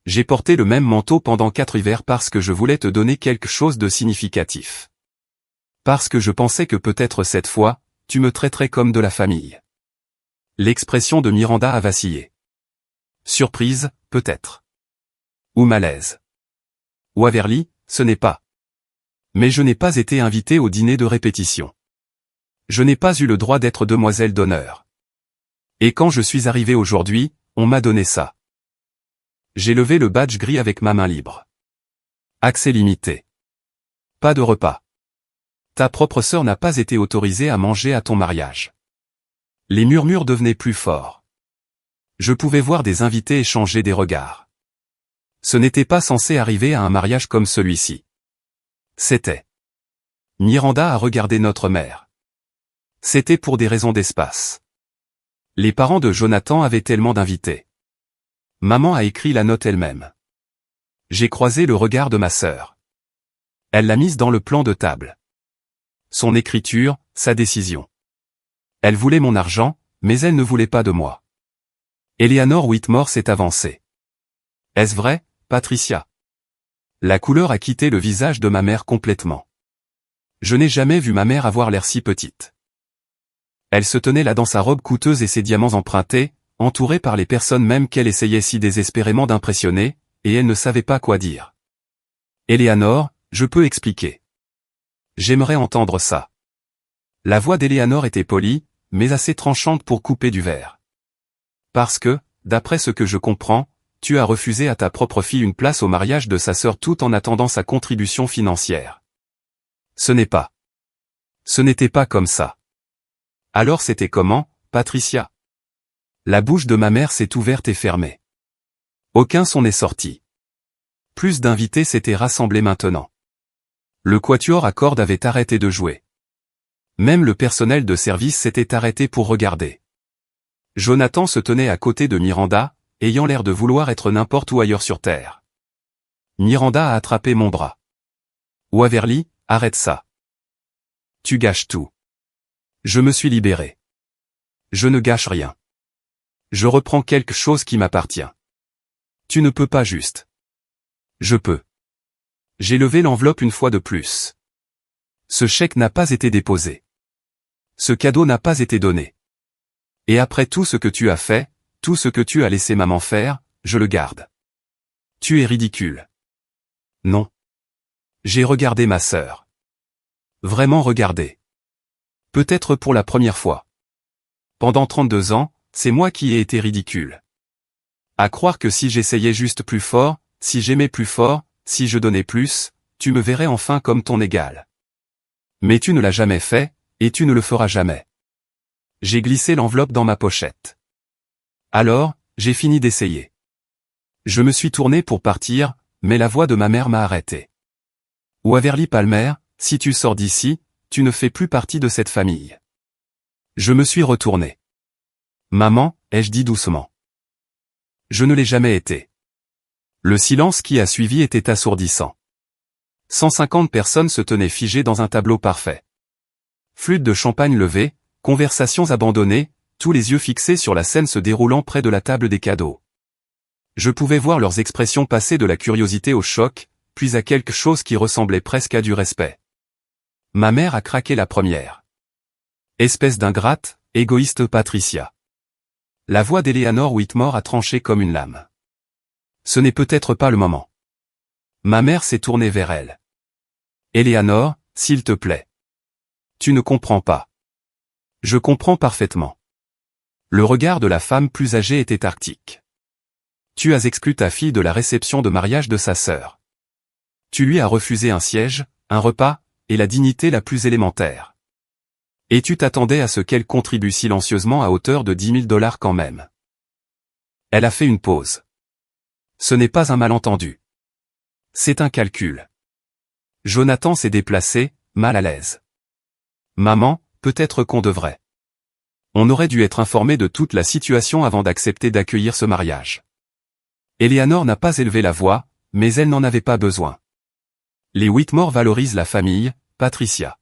J'ai porté le même manteau pendant 4 hivers parce que je voulais te donner quelque chose de significatif. Parce que je pensais que peut-être cette fois, tu me traiterais comme de la famille. L'expression de Miranda a vacillé. Surprise, peut-être. Ou malaise. Waverly, ce n'est pas. Mais je n'ai pas été invité au dîner de répétition. Je n'ai pas eu le droit d'être demoiselle d'honneur. Et quand je suis arrivé aujourd'hui, on m'a donné ça. J'ai levé le badge gris avec ma main libre. Accès limité. Pas de repas. Ta propre sœur n'a pas été autorisée à manger à ton mariage. Les murmures devenaient plus forts. Je pouvais voir des invités échanger des regards. Ce n'était pas censé arriver à un mariage comme celui-ci. C'était. Miranda a regardé notre mère. C'était pour des raisons d'espace. Les parents de Jonathan avaient tellement d'invités. Maman a écrit la note elle-même. J'ai croisé le regard de ma sœur. Elle l'a mise dans le plan de table. Son écriture, sa décision. Elle voulait mon argent, mais elle ne voulait pas de moi. Eleanor Whitmore s'est avancée. Est-ce vrai, Patricia? La couleur a quitté le visage de ma mère complètement. Je n'ai jamais vu ma mère avoir l'air si petite. Elle se tenait là dans sa robe coûteuse et ses diamants empruntés, entourée par les personnes même qu'elle essayait si désespérément d'impressionner, et elle ne savait pas quoi dire. Eleanor, je peux expliquer. J'aimerais entendre ça. La voix d'Eleanor était polie, mais assez tranchante pour couper du verre. Parce que, d'après ce que je comprends, tu as refusé à ta propre fille une place au mariage de sa sœur tout en attendant sa contribution financière. Ce n'est pas. Ce n'était pas comme ça. Alors c'était comment, Patricia? La bouche de ma mère s'est ouverte et fermée. Aucun son n'est sorti. Plus d'invités s'étaient rassemblés maintenant. Le quatuor à cordes avait arrêté de jouer. Même le personnel de service s'était arrêté pour regarder. Jonathan se tenait à côté de Miranda, ayant l'air de vouloir être n'importe où ailleurs sur Terre. Miranda a attrapé mon bras. Waverly, arrête ça. Tu gâches tout. Je me suis libéré. Je ne gâche rien. Je reprends quelque chose qui m'appartient. Tu ne peux pas juste. Je peux. J'ai levé l'enveloppe une fois de plus. Ce chèque n'a pas été déposé. Ce cadeau n'a pas été donné. Et après tout ce que tu as fait, tout ce que tu as laissé maman faire, je le garde. Tu es ridicule. Non. J'ai regardé ma sœur. Vraiment regardé. Peut-être pour la première fois. Pendant 32 ans, c'est moi qui ai été ridicule. À croire que si j'essayais juste plus fort, si j'aimais plus fort, si je donnais plus, tu me verrais enfin comme ton égal. Mais tu ne l'as jamais fait, et tu ne le feras jamais. J'ai glissé l'enveloppe dans ma pochette. Alors, j'ai fini d'essayer. Je me suis tourné pour partir, mais la voix de ma mère m'a arrêté. Waverly Palmer, si tu sors d'ici, tu ne fais plus partie de cette famille. Je me suis retourné. Maman, ai-je dit doucement. Je ne l'ai jamais été. Le silence qui a suivi était assourdissant. 150 personnes se tenaient figées dans un tableau parfait. Flûte de champagne levée, conversations abandonnées, tous les yeux fixés sur la scène se déroulant près de la table des cadeaux. Je pouvais voir leurs expressions passer de la curiosité au choc, puis à quelque chose qui ressemblait presque à du respect. Ma mère a craqué la première. Espèce d'ingrate, égoïste Patricia. La voix d'Eleanor Whitmore a tranché comme une lame. Ce n'est peut-être pas le moment. Ma mère s'est tournée vers elle. Eleanor, s'il te plaît. Tu ne comprends pas. Je comprends parfaitement. Le regard de la femme plus âgée était arctique. Tu as exclu ta fille de la réception de mariage de sa sœur. Tu lui as refusé un siège, un repas, et la dignité la plus élémentaire. Et tu t'attendais à ce qu'elle contribue silencieusement à hauteur de 10 000 $ quand même. Elle a fait une pause. Ce n'est pas un malentendu. C'est un calcul. Jonathan s'est déplacé, mal à l'aise. Maman, peut-être qu'on devrait. On aurait dû être informé de toute la situation avant d'accepter d'accueillir ce mariage. Eleanor n'a pas élevé la voix, mais elle n'en avait pas besoin. Les Whitmore valorisent la famille, Patricia.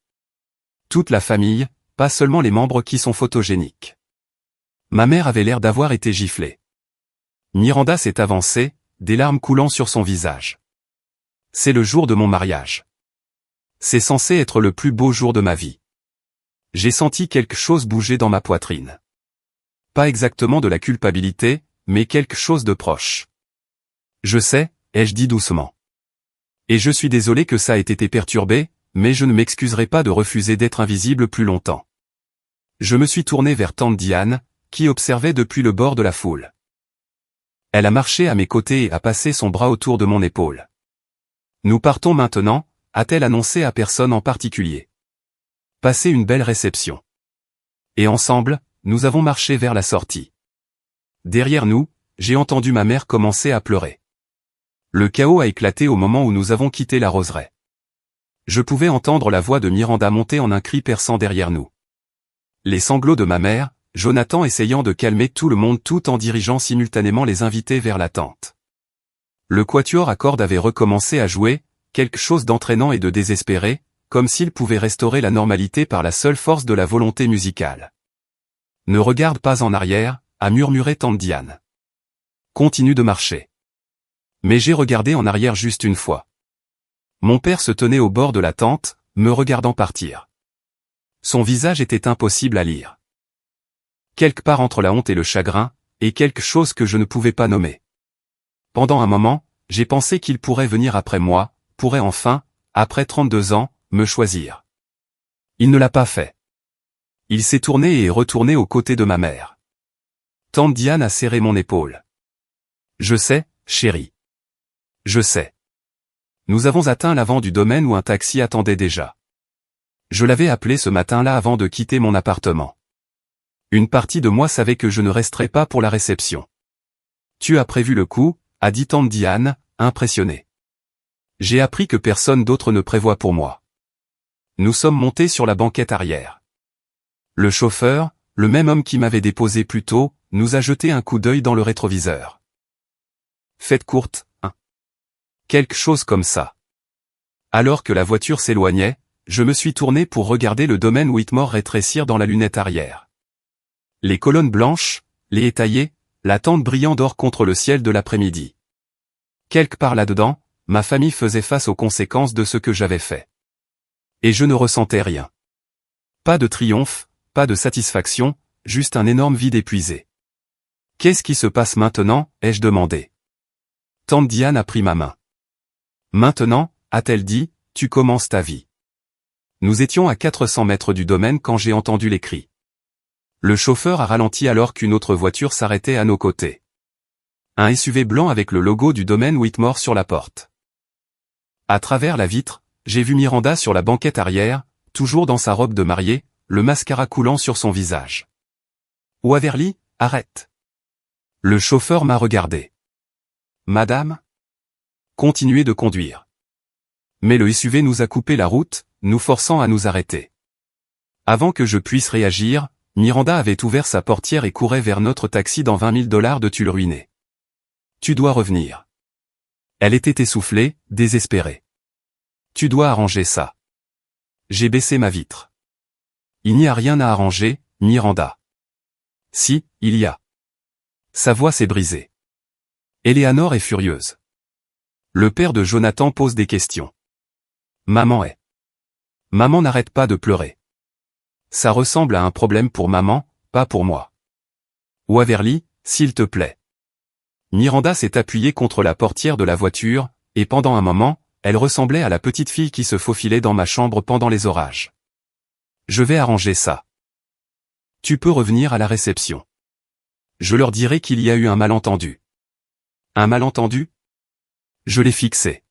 Toute la famille, pas seulement les membres qui sont photogéniques. Ma mère avait l'air d'avoir été giflée. Miranda s'est avancée, des larmes coulant sur son visage. C'est le jour de mon mariage. C'est censé être le plus beau jour de ma vie. J'ai senti quelque chose bouger dans ma poitrine. Pas exactement de la culpabilité, mais quelque chose de proche. Je sais, ai-je dit doucement. Et je suis désolé que ça ait été perturbé, mais je ne m'excuserai pas de refuser d'être invisible plus longtemps. Je me suis tourné vers tante Diane, qui observait depuis le bord de la foule. Elle a marché à mes côtés et a passé son bras autour de mon épaule. Nous partons maintenant, a-t-elle annoncé à personne en particulier. Passez une belle réception. Et ensemble, nous avons marché vers la sortie. Derrière nous, j'ai entendu ma mère commencer à pleurer. Le chaos a éclaté au moment où nous avons quitté la roseraie. Je pouvais entendre la voix de Miranda monter en un cri perçant derrière nous. Les sanglots de ma mère, Jonathan essayant de calmer tout le monde tout en dirigeant simultanément les invités vers la tente. Le quatuor à cordes avait recommencé à jouer, quelque chose d'entraînant et de désespéré, comme s'il pouvait restaurer la normalité par la seule force de la volonté musicale. Ne regarde pas en arrière, a murmuré tante Diane. Continue de marcher. Mais j'ai regardé en arrière juste une fois. Mon père se tenait au bord de la tente, me regardant partir. Son visage était impossible à lire. Quelque part entre la honte et le chagrin, et quelque chose que je ne pouvais pas nommer. Pendant un moment, j'ai pensé qu'il pourrait venir après moi, pourrait enfin, après 32 ans, me choisir. Il ne l'a pas fait. Il s'est tourné et est retourné aux côtés de ma mère. Tante Diane a serré mon épaule. Je sais, chérie. Je sais. Nous avons atteint l'avant du domaine où un taxi attendait déjà. Je l'avais appelé ce matin-là avant de quitter mon appartement. Une partie de moi savait que je ne resterais pas pour la réception. Tu as prévu le coup, a dit tante Diane, impressionnée. J'ai appris que personne d'autre ne prévoit pour moi. Nous sommes montés sur la banquette arrière. Le chauffeur, le même homme qui m'avait déposé plus tôt, nous a jeté un coup d'œil dans le rétroviseur. Faites courte, hein. Quelque chose comme ça. Alors que la voiture s'éloignait, je me suis tourné pour regarder le domaine Whitmore rétrécir dans la lunette arrière. Les colonnes blanches, les étayers, la tente brillant d'or contre le ciel de l'après-midi. Quelque part là-dedans, ma famille faisait face aux conséquences de ce que j'avais fait. Et je ne ressentais rien. Pas de triomphe, pas de satisfaction, juste un énorme vide épuisé. Qu'est-ce qui se passe maintenant, ai-je demandé. Tante Diane a pris ma main. Maintenant, a-t-elle dit, tu commences ta vie. Nous étions à 400 mètres du domaine quand j'ai entendu les cris. Le chauffeur a ralenti alors qu'une autre voiture s'arrêtait à nos côtés. Un SUV blanc avec le logo du domaine Whitmore sur la porte. À travers la vitre, j'ai vu Miranda sur la banquette arrière, toujours dans sa robe de mariée, le mascara coulant sur son visage. Waverly, arrête. Le chauffeur m'a regardé. Madame? Continuez de conduire. Mais le SUV nous a coupé la route, nous forçant à nous arrêter. Avant que je puisse réagir, Miranda avait ouvert sa portière et courait vers notre taxi dans $20 000 de tulle ruiné. Tu dois revenir. Elle était essoufflée, désespérée. Tu dois arranger ça. J'ai baissé ma vitre. Il n'y a rien à arranger, Miranda. Si, il y a. Sa voix s'est brisée. Eleanor est furieuse. Le père de Jonathan pose des questions. Maman est. Maman n'arrête pas de pleurer. Ça ressemble à un problème pour maman, pas pour moi. Waverly, s'il te plaît. Miranda s'est appuyée contre la portière de la voiture, et pendant un moment, elle ressemblait à la petite fille qui se faufilait dans ma chambre pendant les orages. Je vais arranger ça. Tu peux revenir à la réception. Je leur dirai qu'il y a eu un malentendu. Un malentendu? Je l'ai fixé.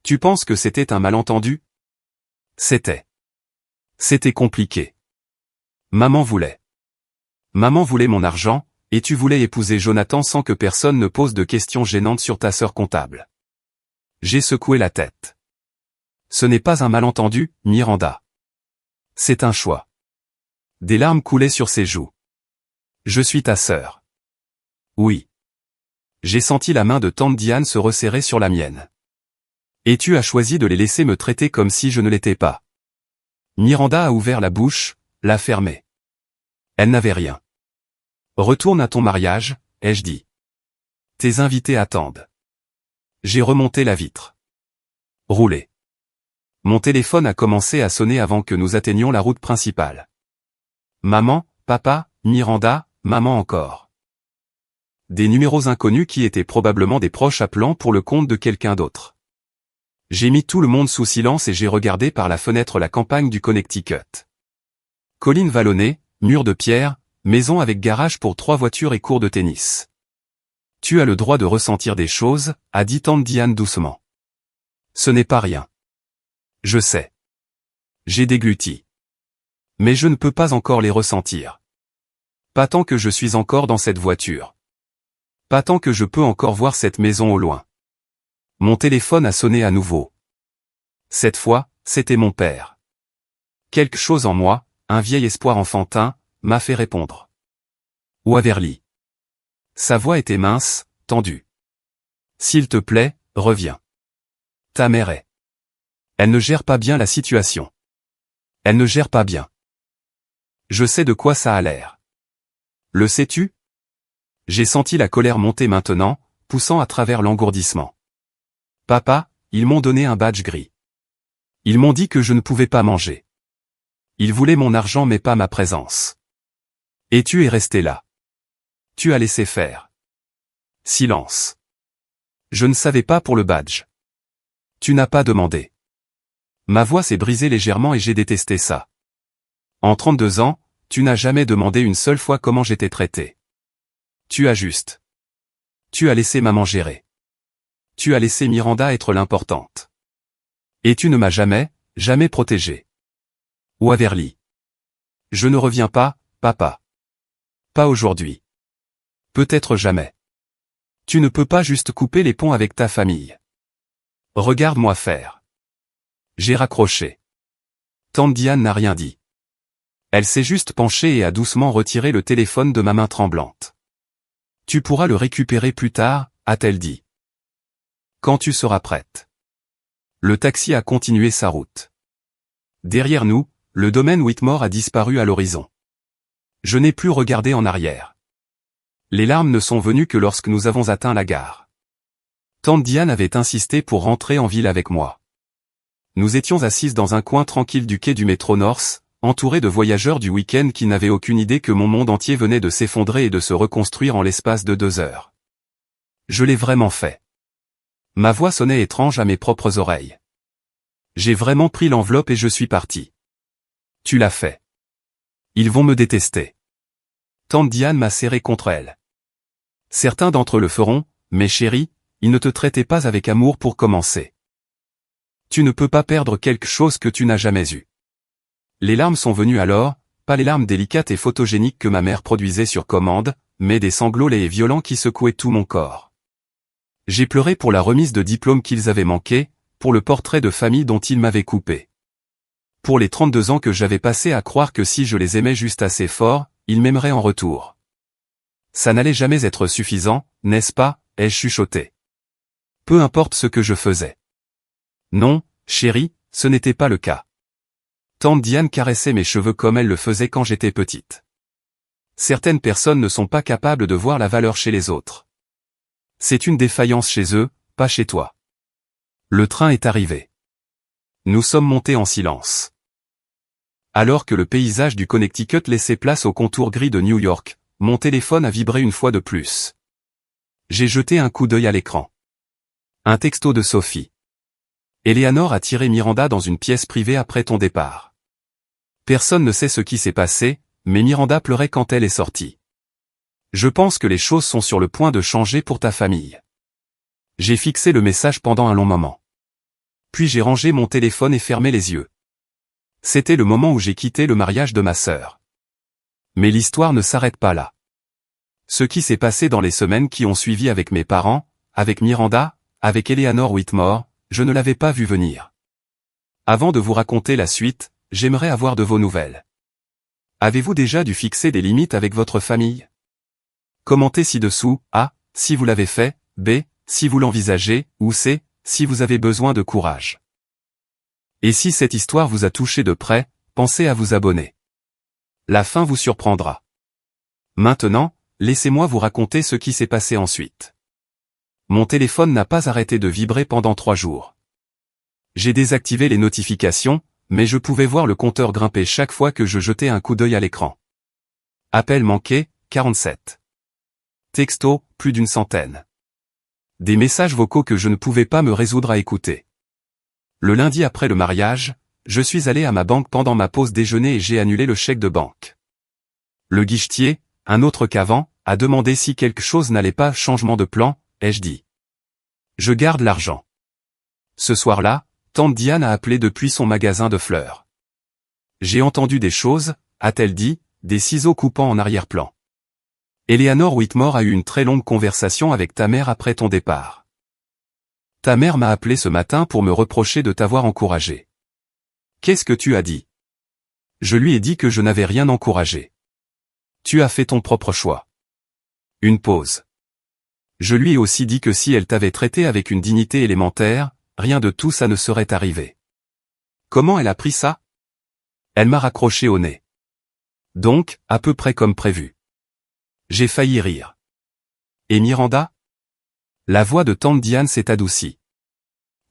Tu penses que c'était un malentendu? C'était. C'était compliqué. Maman voulait. Maman voulait mon argent, et tu voulais épouser Jonathan sans que personne ne pose de questions gênantes sur ta sœur comptable. J'ai secoué la tête. Ce n'est pas un malentendu, Miranda. C'est un choix. Des larmes coulaient sur ses joues. Je suis ta sœur. Oui. J'ai senti la main de tante Diane se resserrer sur la mienne. Et tu as choisi de les laisser me traiter comme si je ne l'étais pas. Miranda a ouvert la bouche, l'a fermée. Elle n'avait rien. Retourne à ton mariage, ai-je dit. Tes invités attendent. J'ai remonté la vitre. Roulé. Mon téléphone a commencé à sonner avant que nous atteignions la route principale. Maman, papa, Miranda, maman encore. Des numéros inconnus qui étaient probablement des proches appelant pour le compte de quelqu'un d'autre. J'ai mis tout le monde sous silence et j'ai regardé par la fenêtre la campagne du Connecticut. Collines vallonnées, murs de pierre, maison avec garage pour 3 voitures et cours de tennis. Tu as le droit de ressentir des choses, a dit tante Diane doucement. Ce n'est pas rien. Je sais. J'ai dégluti. Mais je ne peux pas encore les ressentir. Pas tant que je suis encore dans cette voiture. Pas tant que je peux encore voir cette maison au loin. Mon téléphone a sonné à nouveau. Cette fois, c'était mon père. Quelque chose en moi, un vieil espoir enfantin, m'a fait répondre. Waverly. Sa voix était mince, tendue. S'il te plaît, reviens. Ta mère est. Elle ne gère pas bien la situation. Elle ne gère pas bien. Je sais de quoi ça a l'air. Le sais-tu? J'ai senti la colère monter maintenant, poussant à travers l'engourdissement. Papa, ils m'ont donné un badge gris. Ils m'ont dit que je ne pouvais pas manger. Ils voulaient mon argent mais pas ma présence. Et tu es resté là. Tu as laissé faire. Silence. Je ne savais pas pour le badge. Tu n'as pas demandé. Ma voix s'est brisée légèrement et j'ai détesté ça. En 32 ans, tu n'as jamais demandé une seule fois comment j'étais traité. Tu as juste. Tu as laissé maman gérer. Tu as laissé Miranda être l'importante. Et tu ne m'as jamais, jamais protégé. Waverly. Je ne reviens pas, papa. Pas aujourd'hui. Peut-être jamais. Tu ne peux pas juste couper les ponts avec ta famille. Regarde-moi faire. J'ai raccroché. Tante Diane n'a rien dit. Elle s'est juste penchée et a doucement retiré le téléphone de ma main tremblante. Tu pourras le récupérer plus tard, a-t-elle dit. Quand tu seras prête. Le taxi a continué sa route. Derrière nous, le domaine Whitmore a disparu à l'horizon. Je n'ai plus regardé en arrière. Les larmes ne sont venues que lorsque nous avons atteint la gare. Tante Diane avait insisté pour rentrer en ville avec moi. Nous étions assises dans un coin tranquille du quai du métro North, entouré de voyageurs du week-end qui n'avaient aucune idée que mon monde entier venait de s'effondrer et de se reconstruire en l'espace de 2 heures. Je l'ai vraiment fait. Ma voix sonnait étrange à mes propres oreilles. J'ai vraiment pris l'enveloppe et je suis parti. Tu l'as fait. Ils vont me détester. Tante Diane m'a serré contre elle. Certains d'entre eux le feront, mais chérie, ils ne te traitaient pas avec amour pour commencer. Tu ne peux pas perdre quelque chose que tu n'as jamais eu. Les larmes sont venues alors, pas les larmes délicates et photogéniques que ma mère produisait sur commande, mais des sanglots laids et violents qui secouaient tout mon corps. J'ai pleuré pour la remise de diplôme qu'ils avaient manqué, pour le portrait de famille dont ils m'avaient coupé. Pour les 32 ans que j'avais passés à croire que si je les aimais juste assez fort, ils m'aimeraient en retour. Ça n'allait jamais être suffisant, n'est-ce pas, ai-je chuchoté. Peu importe ce que je faisais. Non, chérie, ce n'était pas le cas. Tante Diane caressait mes cheveux comme elle le faisait quand j'étais petite. Certaines personnes ne sont pas capables de voir la valeur chez les autres. C'est une défaillance chez eux, pas chez toi. Le train est arrivé. Nous sommes montés en silence. Alors que le paysage du Connecticut laissait place au contour gris de New York, mon téléphone a vibré une fois de plus. J'ai jeté un coup d'œil à l'écran. Un texto de Sophie. Eleanor a tiré Miranda dans une pièce privée après ton départ. Personne ne sait ce qui s'est passé, mais Miranda pleurait quand elle est sortie. Je pense que les choses sont sur le point de changer pour ta famille. J'ai fixé le message pendant un long moment. Puis j'ai rangé mon téléphone et fermé les yeux. C'était le moment où j'ai quitté le mariage de ma sœur. Mais l'histoire ne s'arrête pas là. Ce qui s'est passé dans les semaines qui ont suivi avec mes parents, avec Miranda, avec Eleanor Whitmore, je ne l'avais pas vu venir. Avant de vous raconter la suite, j'aimerais avoir de vos nouvelles. Avez-vous déjà dû fixer des limites avec votre famille? Commentez ci-dessous, A, si vous l'avez fait, B, si vous l'envisagez, ou C, si vous avez besoin de courage. Et si cette histoire vous a touché de près, pensez à vous abonner. La fin vous surprendra. Maintenant, laissez-moi vous raconter ce qui s'est passé ensuite. Mon téléphone n'a pas arrêté de vibrer pendant 3 jours. J'ai désactivé les notifications, mais je pouvais voir le compteur grimper chaque fois que je jetais un coup d'œil à l'écran. Appel manqué, 47. Texto, plus d'une centaine. Des messages vocaux que je ne pouvais pas me résoudre à écouter. Le lundi après le mariage, je suis allé à ma banque pendant ma pause déjeuner et j'ai annulé le chèque de banque. Le guichetier, un autre qu'avant, a demandé si quelque chose n'allait pas. Changement de plan, ai-je dit. Je garde l'argent. Ce soir-là, tante Diane a appelé depuis son magasin de fleurs. J'ai entendu des choses, a-t-elle dit, des ciseaux coupant en arrière-plan. Eleanor Whitmore a eu une très longue conversation avec ta mère après ton départ. Ta mère m'a appelé ce matin pour me reprocher de t'avoir encouragé. Qu'est-ce que tu as dit? Je lui ai dit que je n'avais rien encouragé. Tu as fait ton propre choix. Une pause. Je lui ai aussi dit que si elle t'avait traité avec une dignité élémentaire, rien de tout ça ne serait arrivé. Comment elle a pris ça? Elle m'a raccroché au nez. Donc, à peu près comme prévu. J'ai failli rire. Et Miranda? La voix de tante Diane s'est adoucie.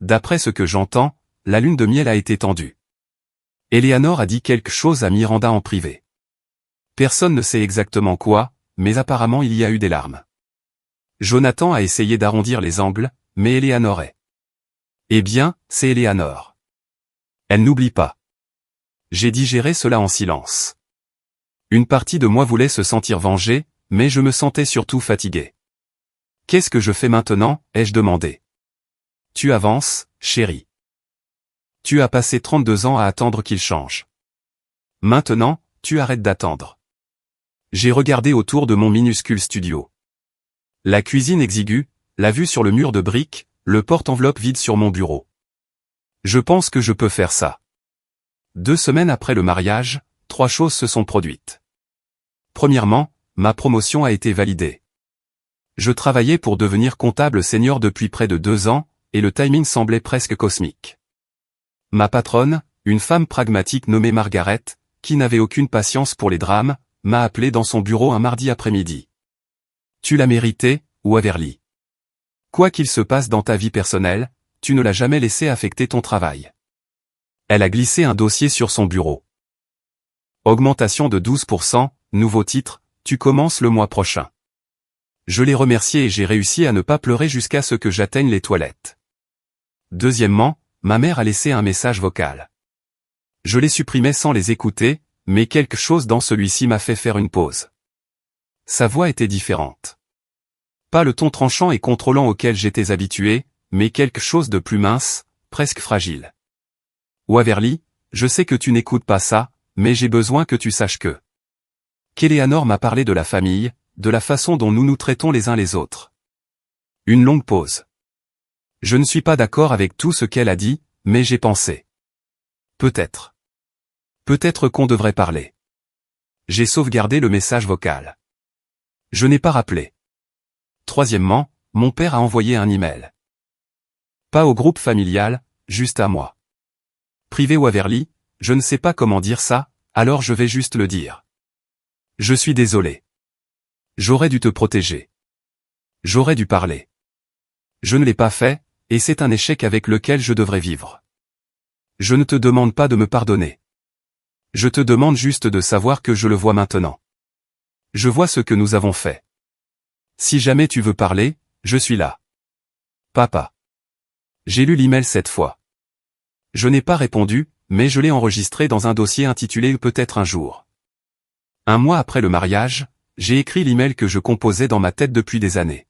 D'après ce que j'entends, la lune de miel a été tendue. Eleanor a dit quelque chose à Miranda en privé. Personne ne sait exactement quoi, mais apparemment il y a eu des larmes. Jonathan a essayé d'arrondir les angles, mais Eleanor est. Eh bien, c'est Eleanor. Elle n'oublie pas. J'ai digéré cela en silence. Une partie de moi voulait se sentir vengée, mais je me sentais surtout fatigué. Qu'est-ce que je fais maintenant, ai-je demandé. Tu avances, chérie. Tu as passé 32 ans à attendre qu'il change. Maintenant, tu arrêtes d'attendre. J'ai regardé autour de mon minuscule studio. La cuisine exiguë, la vue sur le mur de briques, le porte-enveloppe vide sur mon bureau. Je pense que je peux faire ça. 2 semaines après le mariage, 3 choses se sont produites. Premièrement, ma promotion a été validée. Je travaillais pour devenir comptable senior depuis près de 2 ans, et le timing semblait presque cosmique. Ma patronne, une femme pragmatique nommée Margaret, qui n'avait aucune patience pour les drames, m'a appelé dans son bureau un mardi après-midi. Tu l'as mérité, Waverly. Quoi qu'il se passe dans ta vie personnelle, tu ne l'as jamais laissé affecter ton travail. Elle a glissé un dossier sur son bureau. Augmentation de 12%, nouveau titre, tu commences le mois prochain. Je l'ai remercié et j'ai réussi à ne pas pleurer jusqu'à ce que j'atteigne les toilettes. Deuxièmement, ma mère a laissé un message vocal. Je les supprimais sans les écouter, mais quelque chose dans celui-ci m'a fait faire une pause. Sa voix était différente. Pas le ton tranchant et contrôlant auquel j'étais habitué, mais quelque chose de plus mince, presque fragile. Waverly, je sais que tu n'écoutes pas ça, mais j'ai besoin que tu saches que Kéléanor m'a parlé de la famille, de la façon dont nous nous traitons les uns les autres. Une longue pause. Je ne suis pas d'accord avec tout ce qu'elle a dit, mais j'ai pensé. Peut-être. Peut-être qu'on devrait parler. J'ai sauvegardé le message vocal. Je n'ai pas rappelé. Troisièmement, mon père a envoyé un email. Pas au groupe familial, juste à moi. Privé Waverly, je ne sais pas comment dire ça, alors je vais juste le dire. Je suis désolé. J'aurais dû te protéger. J'aurais dû parler. Je ne l'ai pas fait, et c'est un échec avec lequel je devrais vivre. Je ne te demande pas de me pardonner. Je te demande juste de savoir que je le vois maintenant. Je vois ce que nous avons fait. Si jamais tu veux parler, je suis là. Papa. J'ai lu l'email 7 fois. Je n'ai pas répondu, mais je l'ai enregistré dans un dossier intitulé « Peut-être un jour ». Un mois après le mariage, j'ai écrit l'email que je composais dans ma tête depuis des années.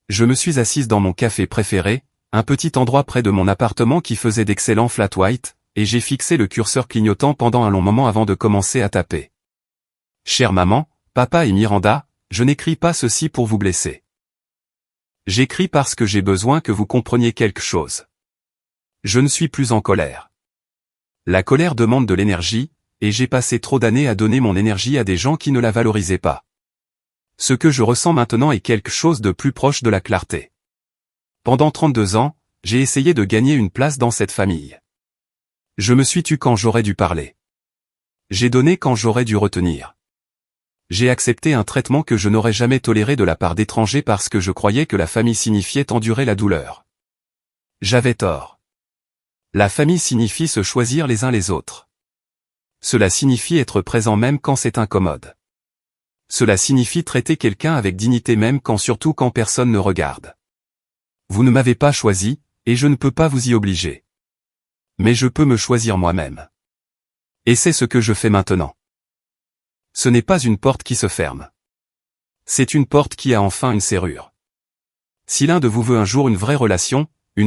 Je me suis assise dans mon café préféré, un petit endroit près de mon appartement qui faisait d'excellents flat white, et j'ai fixé le curseur clignotant pendant un long moment avant de commencer à taper. Chère maman, papa et Miranda, je n'écris pas ceci pour vous blesser. J'écris parce que j'ai besoin que vous compreniez quelque chose. Je ne suis plus en colère. La colère demande de l'énergie, et j'ai passé trop d'années à donner mon énergie à des gens qui ne la valorisaient pas. Ce que je ressens maintenant est quelque chose de plus proche de la clarté. Pendant 32 ans, j'ai essayé de gagner une place dans cette famille. Je me suis tu quand j'aurais dû parler. J'ai donné quand j'aurais dû retenir. J'ai accepté un traitement que je n'aurais jamais toléré de la part d'étrangers parce que je croyais que la famille signifiait endurer la douleur. J'avais tort. La famille signifie se choisir les uns les autres. Cela signifie être présent même quand c'est incommode. Cela signifie traiter quelqu'un avec dignité même surtout quand personne ne regarde. Vous ne m'avez pas choisi, et je ne peux pas vous y obliger. Mais je peux me choisir moi-même. Et c'est ce que je fais maintenant. Ce n'est pas une porte qui se ferme. C'est une porte qui a enfin une serrure. Si l'un de vous veut un jour une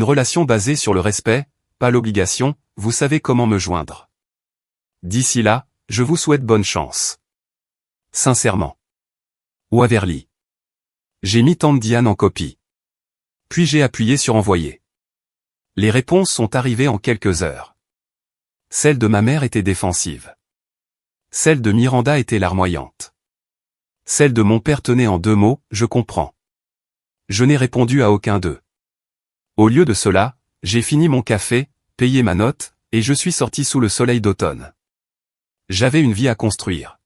relation basée sur le respect, pas l'obligation, vous savez comment me joindre. D'ici là, je vous souhaite bonne chance. Sincèrement. Waverly. J'ai mis tante Diane en copie. Puis j'ai appuyé sur envoyer. Les réponses sont arrivées en quelques heures. Celle de ma mère était défensive. Celle de Miranda était larmoyante. Celle de mon père tenait en 2 mots, je comprends. Je n'ai répondu à aucun d'eux. Au lieu de cela, j'ai fini mon café, payé ma note, et je suis sorti sous le soleil d'automne. J'avais une vie à construire.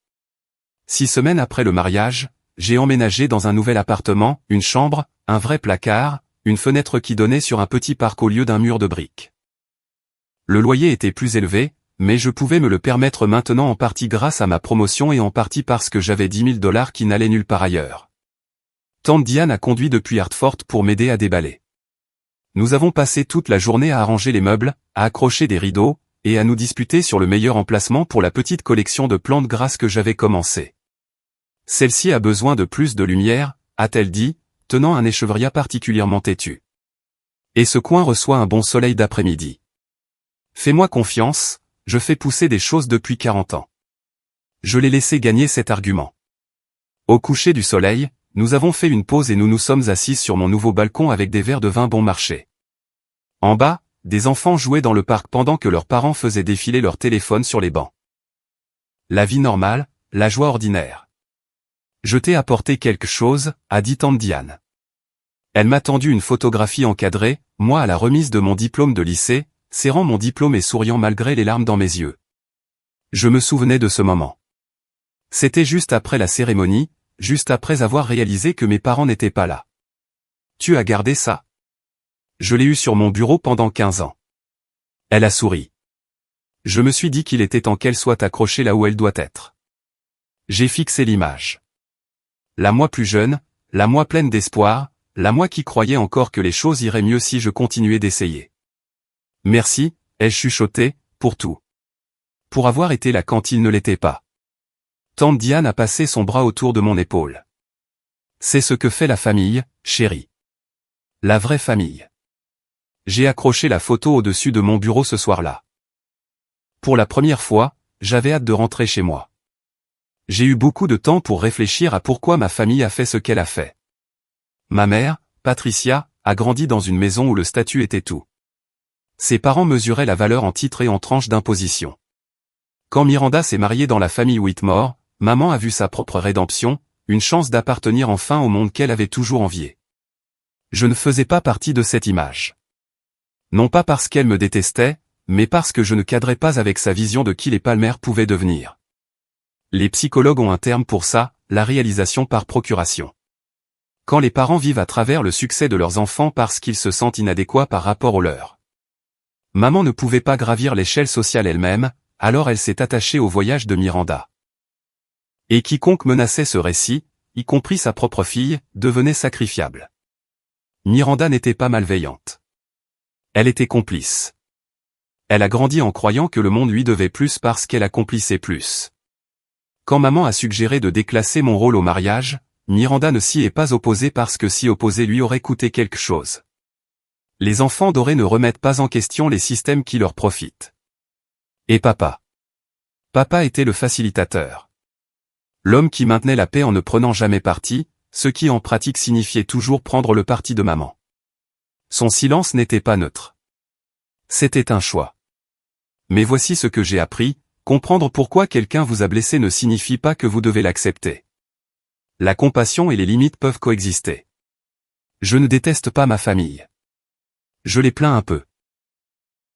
6 semaines après le mariage, j'ai emménagé dans un nouvel appartement, une chambre, un vrai placard, une fenêtre qui donnait sur un petit parc au lieu d'un mur de briques. Le loyer était plus élevé, mais je pouvais me le permettre maintenant en partie grâce à ma promotion et en partie parce que j'avais $10 000 qui n'allaient nulle part ailleurs. Tante Diane a conduit depuis Hartford pour m'aider à déballer. Nous avons passé toute la journée à arranger les meubles, à accrocher des rideaux, et à nous disputer sur le meilleur emplacement pour la petite collection de plantes grasses que j'avais commencé. Celle-ci a besoin de plus de lumière, a-t-elle dit, tenant un écheveria particulièrement têtu. Et ce coin reçoit un bon soleil d'après-midi. Fais-moi confiance, je fais pousser des choses depuis 40 ans. Je l'ai laissé gagner cet argument. Au coucher du soleil, nous avons fait une pause et nous nous sommes assises sur mon nouveau balcon avec des verres de vin bon marché. En bas, des enfants jouaient dans le parc pendant que leurs parents faisaient défiler leur téléphone sur les bancs. La vie normale, la joie ordinaire. Je t'ai apporté quelque chose, a dit tante Diane. Elle m'a tendu une photographie encadrée, moi à la remise de mon diplôme de lycée, serrant mon diplôme et souriant malgré les larmes dans mes yeux. Je me souvenais de ce moment. C'était juste après la cérémonie, juste après avoir réalisé que mes parents n'étaient pas là. Tu as gardé ça? Je l'ai eu sur mon bureau pendant 15 ans. Elle a souri. Je me suis dit qu'il était temps qu'elle soit accrochée là où elle doit être. J'ai fixé l'image. La moi plus jeune, la moi pleine d'espoir, la moi qui croyait encore que les choses iraient mieux si je continuais d'essayer. Merci, ai-je chuchoté, pour tout. Pour avoir été là quand il ne l'était pas. Tante Diane a passé son bras autour de mon épaule. C'est ce que fait la famille, chérie. La vraie famille. J'ai accroché la photo au-dessus de mon bureau ce soir-là. Pour la première fois, j'avais hâte de rentrer chez moi. J'ai eu beaucoup de temps pour réfléchir à pourquoi ma famille a fait ce qu'elle a fait. Ma mère, Patricia, a grandi dans une maison où le statut était tout. Ses parents mesuraient la valeur en titres et en tranches d'imposition. Quand Miranda s'est mariée dans la famille Whitmore, maman a vu sa propre rédemption, une chance d'appartenir enfin au monde qu'elle avait toujours envié. Je ne faisais pas partie de cette image. Non pas parce qu'elle me détestait, mais parce que je ne cadrais pas avec sa vision de qui les Palmer pouvaient devenir. Les psychologues ont un terme pour ça, la réalisation par procuration. Quand les parents vivent à travers le succès de leurs enfants parce qu'ils se sentent inadéquats par rapport au leur. Maman ne pouvait pas gravir l'échelle sociale elle-même, alors elle s'est attachée au voyage de Miranda. Et quiconque menaçait ce récit, y compris sa propre fille, devenait sacrifiable. Miranda n'était pas malveillante. Elle était complice. Elle a grandi en croyant que le monde lui devait plus parce qu'elle accomplissait plus. Quand maman a suggéré de déclasser mon rôle au mariage, Miranda ne s'y est pas opposée parce que s'y opposer lui aurait coûté quelque chose. Les enfants dorés ne remettent pas en question les systèmes qui leur profitent. Et papa. Papa était le facilitateur. L'homme qui maintenait la paix en ne prenant jamais parti, ce qui en pratique signifiait toujours prendre le parti de maman. Son silence n'était pas neutre. C'était un choix. Mais voici ce que j'ai appris, comprendre pourquoi quelqu'un vous a blessé ne signifie pas que vous devez l'accepter. La compassion et les limites peuvent coexister. Je ne déteste pas ma famille. Je les plains un peu.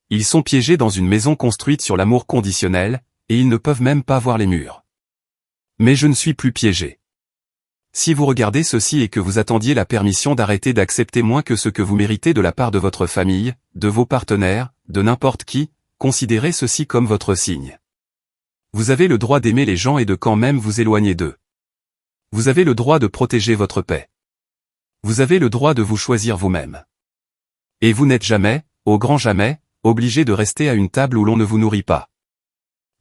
Ils sont piégés dans une maison construite sur l'amour conditionnel, et ils ne peuvent même pas voir les murs. Mais je ne suis plus piégé. Si vous regardez ceci et que vous attendiez la permission d'arrêter d'accepter moins que ce que vous méritez de la part de votre famille, de vos partenaires, de n'importe qui, considérez ceci comme votre signe. Vous avez le droit d'aimer les gens et de quand même vous éloigner d'eux. Vous avez le droit de protéger votre paix. Vous avez le droit de vous choisir vous-même. Et vous n'êtes jamais, au grand jamais, obligé de rester à une table où l'on ne vous nourrit pas.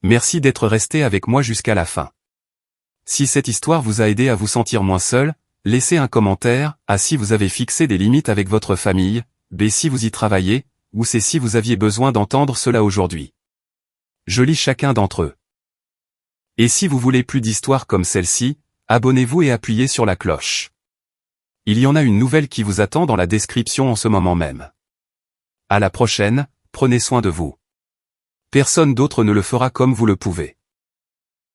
Merci d'être resté avec moi jusqu'à la fin. Si cette histoire vous a aidé à vous sentir moins seul, laissez un commentaire, A si vous avez fixé des limites avec votre famille, B si vous y travaillez, ou C si vous aviez besoin d'entendre cela aujourd'hui. Je lis chacun d'entre eux. Et si vous voulez plus d'histoires comme celle-ci, abonnez-vous et appuyez sur la cloche. Il y en a une nouvelle qui vous attend dans la description en ce moment même. À la prochaine, prenez soin de vous. Personne d'autre ne le fera comme vous le pouvez.